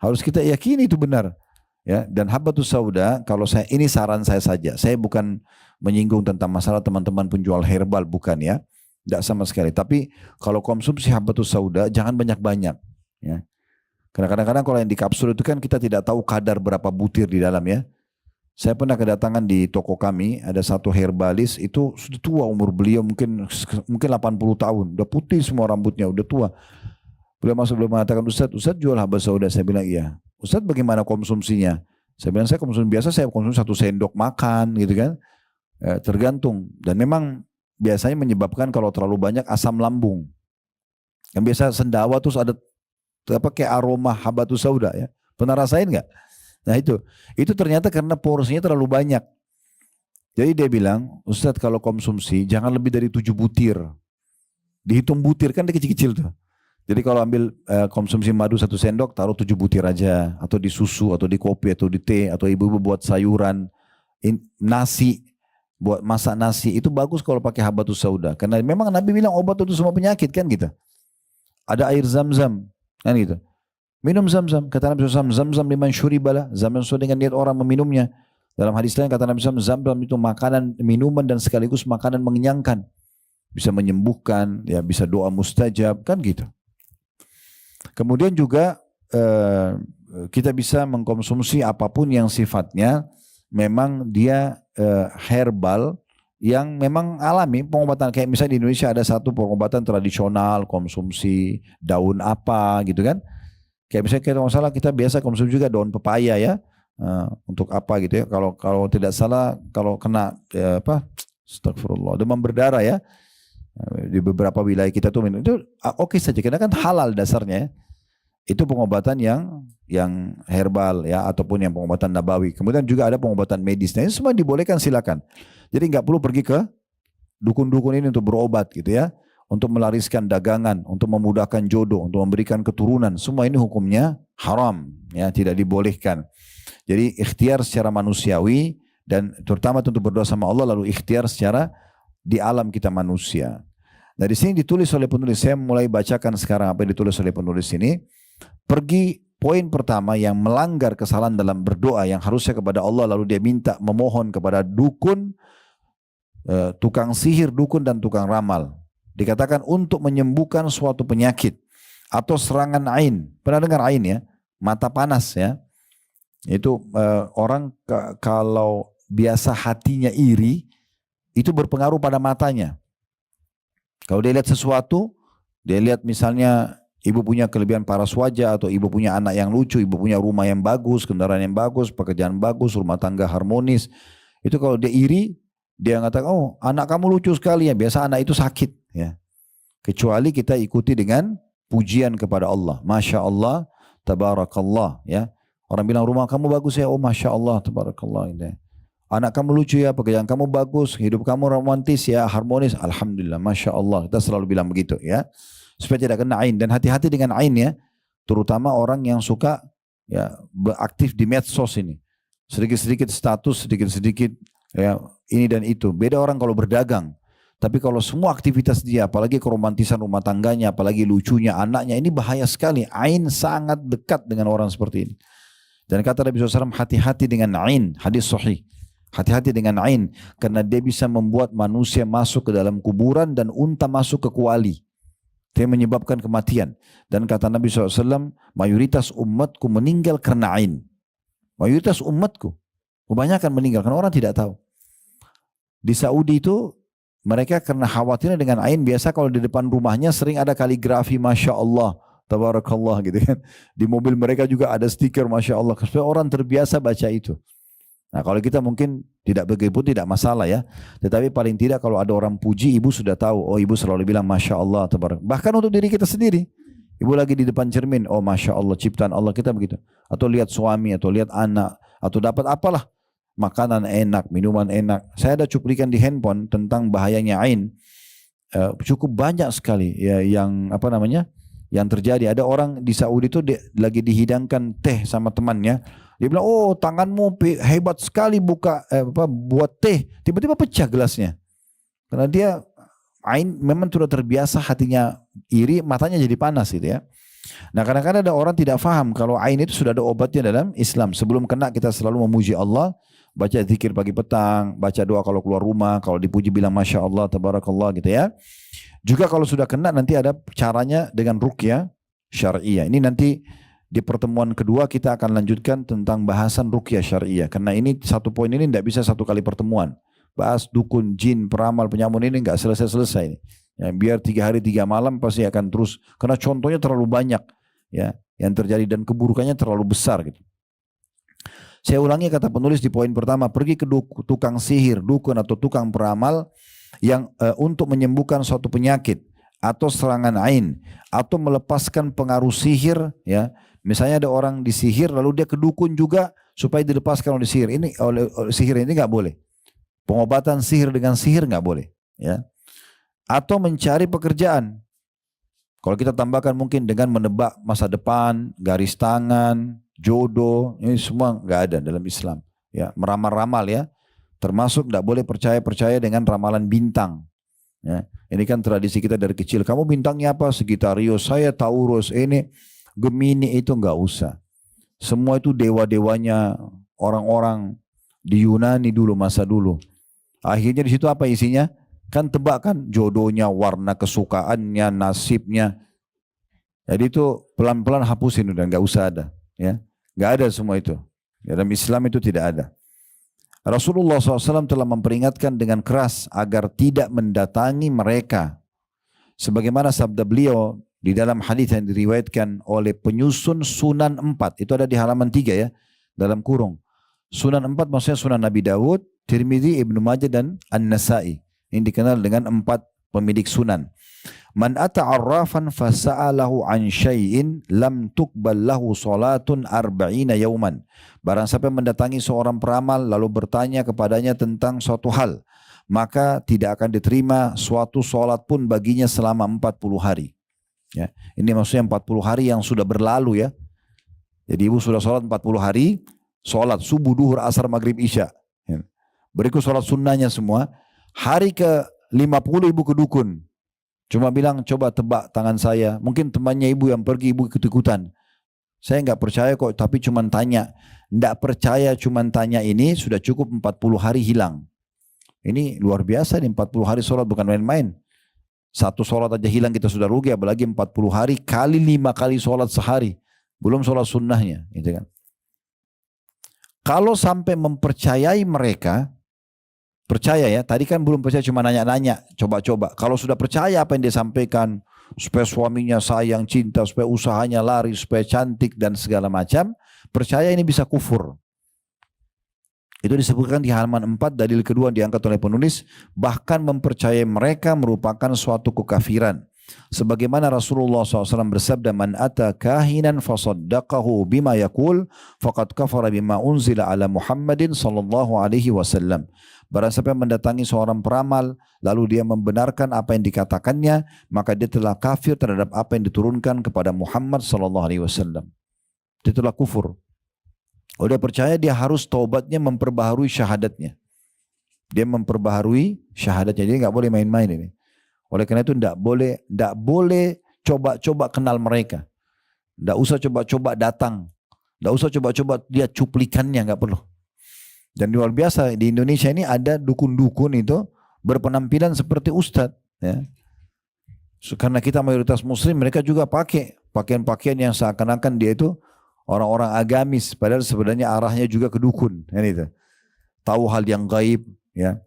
harus kita yakini itu benar. Ya, dan habbatus sauda, kalau saya ini saran saya saja. Saya bukan menyinggung tentang masalah teman-teman penjual herbal, bukan ya. Tidak sama sekali. Tapi kalau konsumsi habbatus sauda jangan banyak-banyak. Ya. Karena kadang-kadang kalau yang di kapsul itu kan kita tidak tahu kadar berapa butir di dalam ya. Saya pernah kedatangan di toko kami ada satu herbalis itu sudah tua umur beliau mungkin 80 tahun. Udah putih semua rambutnya, udah tua. Beliau mengatakan Ustaz jual habbatus sauda. Saya bilang iya. Ustaz bagaimana konsumsinya? Saya bilang saya konsumsi biasa, saya konsumsi 1 sendok makan gitu kan. Tergantung. Dan memang biasanya menyebabkan kalau terlalu banyak asam lambung. Yang biasa sendawa terus ada kayak aroma habbatus sauda ya. Pernah rasain nggak? Nah itu ternyata karena porsinya terlalu banyak. Jadi dia bilang, Ustadz kalau konsumsi jangan lebih dari 7 butir. Dihitung butir kan dia kecil-kecil tuh. Jadi kalau ambil konsumsi madu 1 sendok, taruh 7 butir aja. Atau di susu, atau di kopi, atau di teh, atau ibu-ibu buat sayuran, nasi, buat masak nasi. Itu bagus kalau pakai habatus sauda. Karena memang Nabi bilang obat itu semua penyakit kan gitu. Ada air zam-zam kan gitu. Minum zam-zam. Kata Nabi SAW, zam-zam liman syuribala. Zam-zam sesuai dengan niat orang meminumnya. Dalam hadis lain kata Nabi SAW, zam-zam itu makanan, minuman dan sekaligus makanan mengenyangkan. Bisa menyembuhkan, ya bisa doa mustajab, kan gitu. Kemudian juga kita bisa mengkonsumsi apapun yang sifatnya memang dia herbal, yang memang alami pengobatan. Kayak misalnya di Indonesia ada satu pengobatan tradisional, konsumsi daun apa gitu kan. Kayak misalnya kalau salah kita biasa konsumsi juga daun pepaya ya. Untuk apa gitu ya. Kalau tidak salah kalau kena astagfirullah, demam berdarah ya. Di beberapa wilayah kita tuh minum itu oke saja karena kan halal dasarnya ya. Itu pengobatan yang herbal ya ataupun yang pengobatan nabawi. Kemudian juga ada pengobatan medis. Nah, ini semua dibolehkan silakan. Jadi nggak perlu pergi ke dukun-dukun ini untuk berobat gitu ya. Untuk melariskan dagangan, untuk memudahkan jodoh, untuk memberikan keturunan. Semua ini hukumnya haram, ya tidak dibolehkan. Jadi ikhtiar secara manusiawi dan terutama tentu berdoa sama Allah, lalu ikhtiar secara di alam kita manusia. Nah di sini ditulis oleh penulis, saya mulai bacakan sekarang apa yang ditulis oleh penulis ini. Pergi poin pertama yang melanggar kesalahan dalam berdoa yang harusnya kepada Allah, lalu dia minta memohon kepada dukun, tukang sihir, dukun dan tukang ramal. Dikatakan untuk menyembuhkan suatu penyakit atau serangan ain. Pernah dengar ain ya? Mata panas ya. Itu orang kalau biasa hatinya iri, itu berpengaruh pada matanya. Kalau dia lihat sesuatu, dia lihat misalnya ibu punya kelebihan paras wajah, atau ibu punya anak yang lucu, ibu punya rumah yang bagus, kendaraan yang bagus, pekerjaan bagus, rumah tangga harmonis. Itu kalau dia iri, dia mengatakan, oh anak kamu lucu sekali ya. Biasa anak itu sakit ya. Kecuali kita ikuti dengan pujian kepada Allah. Masya Allah, tabarakallah ya. Orang bilang rumah kamu bagus ya, oh Masya Allah, tabarakallah. Anak kamu lucu ya, pekerjaan kamu bagus, hidup kamu romantis ya, harmonis. Alhamdulillah, Masya Allah. Kita selalu bilang begitu ya. Supaya tidak kena ain. Dan hati-hati dengan ain ya. Terutama orang yang suka ya aktif di medsos ini. Sedikit-sedikit status, sedikit-sedikit ya ini dan itu. Beda orang kalau berdagang. Tapi kalau semua aktivitas dia, apalagi keromantisan rumah tangganya, apalagi lucunya anaknya, ini bahaya sekali. Ain sangat dekat dengan orang seperti ini. Dan kata Nabi SAW, hati-hati dengan ain, hadis sahih. Hati-hati dengan ain, karena dia bisa membuat manusia masuk ke dalam kuburan dan unta masuk ke kuali. Dia menyebabkan kematian. Dan kata Nabi SAW, mayoritas umatku meninggal karena ain. Mayoritas umatku, kebanyakan meninggal karena orang tidak tahu. Di Saudi itu, mereka karena khawatirnya dengan ain, biasa kalau di depan rumahnya sering ada kaligrafi Masya Allah, tabarakallah gitu kan. Di mobil mereka juga ada stiker Masya Allah, supaya orang terbiasa baca itu. Nah kalau kita mungkin tidak begitu tidak masalah ya. Tetapi paling tidak kalau ada orang puji, ibu sudah tahu, oh ibu selalu bilang Masya Allah, tabarakallah. Bahkan untuk diri kita sendiri. Ibu lagi di depan cermin, oh Masya Allah, ciptaan Allah, kita begitu. Atau lihat suami, atau lihat anak, atau dapat apalah. Makanan enak, minuman enak. Saya ada cuplikan di handphone tentang bahayanya ain. Cukup banyak sekali ya yang yang terjadi. Ada orang di Saudi itu lagi dihidangkan teh sama temannya. Dia bilang, oh tanganmu hebat sekali buat teh. Tiba-tiba pecah gelasnya. Karena dia ain memang sudah terbiasa hatinya iri, matanya jadi panas gitu ya. Nah kadang-kadang ada orang tidak faham kalau ain itu sudah ada obatnya dalam Islam. Sebelum kena kita selalu memuji Allah. Baca zikir pagi petang, baca doa kalau keluar rumah, kalau dipuji bilang Masya Allah, tabarakallah gitu ya. Juga kalau sudah kena nanti ada caranya dengan ruqyah syariah. Ini nanti di pertemuan kedua kita akan lanjutkan tentang bahasan ruqyah syariah. Karena ini satu poin ini tidak bisa satu kali pertemuan. Bahas dukun, jin, peramal, penyamun ini nggak selesai-selesai. Ya, biar 3 hari 3 malam pasti akan terus. Karena contohnya terlalu banyak ya yang terjadi dan keburukannya terlalu besar gitu. Saya ulangi kata penulis di poin pertama, pergi ke tukang sihir, dukun atau tukang peramal yang untuk menyembuhkan suatu penyakit atau serangan ain atau melepaskan pengaruh sihir ya. Misalnya ada orang disihir lalu dia ke dukun juga supaya dilepaskan oleh sihir. Oleh sihir ini nggak boleh. Pengobatan sihir dengan sihir nggak boleh. Ya. Atau mencari pekerjaan. Kalau kita tambahkan mungkin dengan menebak masa depan, garis tangan, jodoh, ini semua nggak ada dalam Islam. Ya, meramal-ramal ya. Termasuk tidak boleh percaya dengan ramalan bintang. Ya, ini kan tradisi kita dari kecil. Kamu bintangnya apa? Sagittarius, saya Taurus, ini Gemini, itu nggak usah. Semua itu dewa-dewanya orang-orang di Yunani dulu, masa dulu. Akhirnya di situ apa isinya? Kan tebak kan jodohnya, warna kesukaannya, nasibnya. Jadi itu pelan-pelan hapusin udah, nggak usah ada. Ya, nggak ada semua itu. Dalam Islam itu tidak ada. Rasulullah SAW telah memperingatkan dengan keras agar tidak mendatangi mereka. Sebagaimana sabda beliau di dalam hadis yang diriwayatkan oleh penyusun Sunan 4. Itu ada di halaman 3 ya, dalam kurung. Sunan 4 maksudnya Sunan Nabi Dawud, Tirmidzi, Ibnu Majah dan An-Nasai. Ini dikenal dengan 4 pemilik sunan. Man ata'arrafan fasa'alahu an syai'in lam tuqbal lahu salatun arba'ina yauman. Barang siapa mendatangi seorang peramal lalu bertanya kepadanya tentang suatu hal, maka tidak akan diterima suatu salat pun baginya selama 40 hari. Ya, ini maksudnya 40 hari yang sudah berlalu ya. Jadi ibu sudah salat 40 hari, salat subuh, duhur, asar, maghrib, isya. Ya. Berikut salat sunnahnya semua. Hari ke 50 ibu ke dukun. Cuma bilang coba tebak tangan saya. Mungkin temannya ibu yang pergi, ibu ikut-ikutan. Saya nggak percaya kok, tapi cuma tanya. Nggak percaya cuma tanya ini sudah cukup 40 hari hilang. Ini luar biasa nih, 40 hari sholat bukan main-main. Satu sholat aja hilang kita sudah rugi, apalagi 40 hari kali 5 kali sholat sehari. Belum sholat sunnahnya. Gitu kan. Kalau sampai mempercayai mereka, percaya ya, tadi kan belum percaya cuma nanya-nanya, coba-coba. Kalau sudah percaya apa yang dia sampaikan, supaya suaminya sayang, cinta, supaya usahanya laris, supaya cantik dan segala macam, percaya ini bisa kufur. Itu disebutkan di halaman 4, dalil kedua diangkat oleh penulis, bahkan mempercayai mereka merupakan suatu kekafiran. Sebagaimana Rasulullah SAW bersabda, man ata kahinan fasaddaqahu bima yakul, faqad kafara bima unzila ala Muhammadin sallallahu alaihi wasallam. Barang siapa mendatangi seorang peramal, lalu dia membenarkan apa yang dikatakannya, maka dia telah kafir terhadap apa yang diturunkan kepada Muhammad sallallahu alaihi wasallam. Dia telah kufur. Udah percaya, dia harus taubatnya, memperbaharui syahadatnya. Dia memperbaharui syahadatnya, jadi nggak boleh main-main ini. Oleh karena itu nggak boleh coba-coba kenal mereka. Nggak usah coba-coba datang. Nggak usah coba-coba lihat cuplikannya, nggak perlu. Dan luar biasa di Indonesia ini ada dukun-dukun itu berpenampilan seperti ustadz. Ya. Karena kita mayoritas muslim, mereka juga pakai pakaian-pakaian yang seakan-akan dia itu orang-orang agamis. Padahal sebenarnya arahnya juga ke dukun. Ya, itu. Tahu hal yang gaib. Ya.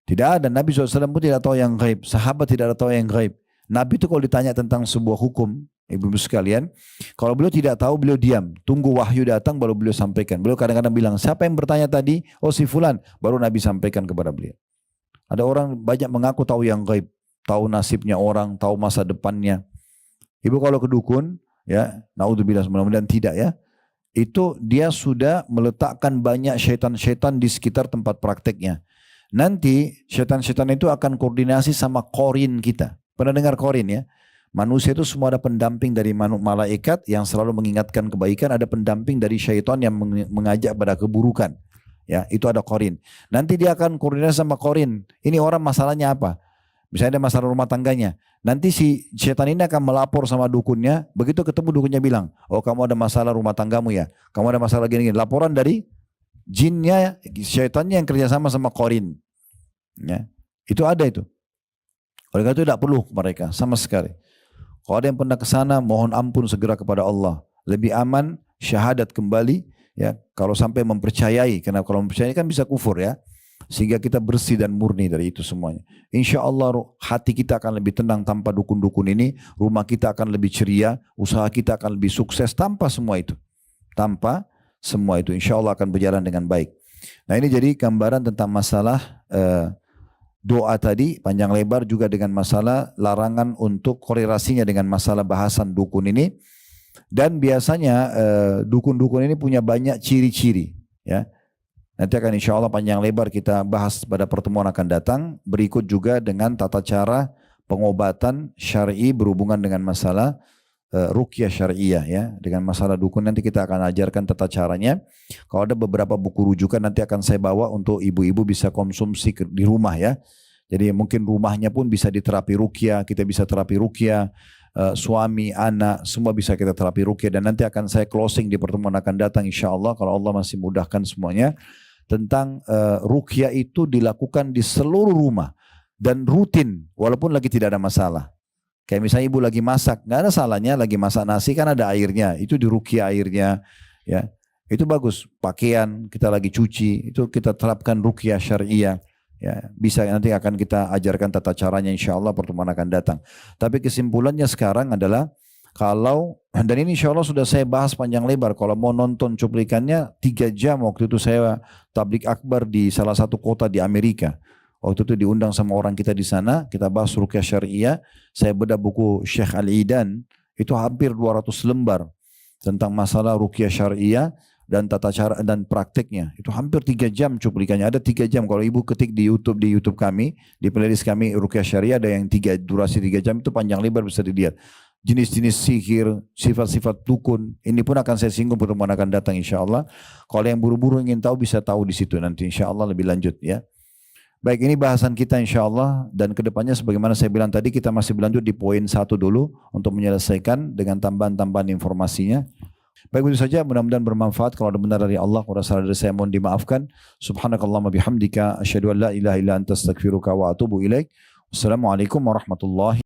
Tidak ada, Nabi SAW pun tidak tahu yang gaib. Sahabat tidak tahu yang gaib. Nabi itu kalau ditanya tentang sebuah hukum, ibu-ibu sekalian, kalau beliau tidak tahu, beliau diam. Tunggu wahyu datang baru beliau sampaikan. Beliau kadang-kadang bilang, siapa yang bertanya tadi? Oh si fulan. Baru Nabi sampaikan kepada beliau. Ada orang banyak mengaku tahu yang gaib. Tahu nasibnya orang, tahu masa depannya. Ibu kalau ke dukun, ya, naudzubillah, mudah-mudahan tidak ya. Itu dia sudah meletakkan banyak syaitan-syaitan di sekitar tempat prakteknya. Nanti syaitan-syaitan itu akan koordinasi sama korin kita. Pernah dengar korin ya? Manusia itu semua ada pendamping dari malaikat yang selalu mengingatkan kebaikan, ada pendamping dari syaitan yang mengajak pada keburukan. Ya, itu ada korin. Nanti dia akan koordinasi sama korin. Ini orang masalahnya apa? Misalnya ada masalah rumah tangganya. Nanti si syaitan ini akan melapor sama dukunnya. Begitu ketemu dukunnya bilang, oh kamu ada masalah rumah tanggamu ya. Kamu ada masalah gini-gini. Laporan dari jinnya, syaitannya yang kerjasama sama korin. Ya, itu ada itu. Oleh karena itu tidak perlu mereka sama sekali. Kalau ada yang pernah ke sana, mohon ampun segera kepada Allah. Lebih aman syahadat kembali. Ya, kalau sampai mempercayai, karena kalau mempercayai kan bisa kufur ya. Sehingga kita bersih dan murni dari itu semuanya. Insya Allah hati kita akan lebih tenang tanpa dukun-dukun ini. Rumah kita akan lebih ceria. Usaha kita akan lebih sukses tanpa semua itu. Tanpa semua itu. Insya Allah akan berjalan dengan baik. Nah ini jadi gambaran tentang masalah doa tadi. Panjang lebar juga dengan masalah larangan untuk korelasinya dengan masalah bahasan dukun ini. Dan biasanya dukun-dukun ini punya banyak ciri-ciri, ya. Nanti akan insya Allah panjang lebar kita bahas pada pertemuan akan datang. Berikut juga dengan tata cara pengobatan syar'i berhubungan dengan masalah ruqyah syariah, ya. Dengan masalah dukun nanti kita akan ajarkan tata caranya. Kalau ada beberapa buku rujukan nanti akan saya bawa untuk ibu-ibu bisa konsumsi di rumah, ya. Jadi mungkin rumahnya pun bisa diterapi ruqyah, kita bisa terapi ruqyah, suami, anak, semua bisa kita terapi ruqyah. Dan nanti akan saya closing di pertemuan akan datang insya Allah kalau Allah masih mudahkan semuanya. Tentang ruqyah itu dilakukan di seluruh rumah dan rutin walaupun lagi tidak ada masalah. Kayak misalnya ibu lagi masak, nggak ada salahnya lagi masak nasi kan ada airnya, itu diruqyah airnya, ya itu bagus. Pakaian kita lagi cuci, itu kita terapkan ruqyah syariah, ya bisa nanti akan kita ajarkan tata caranya insya Allah pertemuan akan datang. Tapi kesimpulannya sekarang adalah kalau, dan ini insya Allah sudah saya bahas panjang lebar, kalau mau nonton cuplikannya 3 jam waktu itu saya tablik akbar di salah satu kota di Amerika. Waktu itu diundang sama orang kita di sana, kita bahas ruqyah syariah, saya bedah buku Syekh Al-Idan, itu hampir 200 lembar tentang masalah ruqyah syariah dan tata cara dan prakteknya. Itu hampir 3 jam cuplikannya, ada 3 jam. Kalau ibu ketik di YouTube kami, di playlist kami ruqyah syariah ada yang durasi 3 jam itu panjang lebar bisa dilihat. Jenis-jenis sihir, sifat-sifat dukun, ini pun akan saya singgung pertemuan akan datang insya Allah. Kalau yang buru-buru ingin tahu bisa tahu di situ nanti insya Allah lebih lanjut, ya. Baik, ini bahasan kita insya Allah dan kedepannya sebagaimana saya bilang tadi kita masih berlanjut di poin 1 dulu untuk menyelesaikan dengan tambahan-tambahan informasinya. Baik, itu saja, mudah-mudahan bermanfaat. Kalau ada benar dari Allah, kalau salah dari saya mohon dimaafkan. Subhanakallahumma bihamdika asyhadu an la ilaha illa anta astaghfiruka wa atubu ilaik. Wassalamualaikum warahmatullahi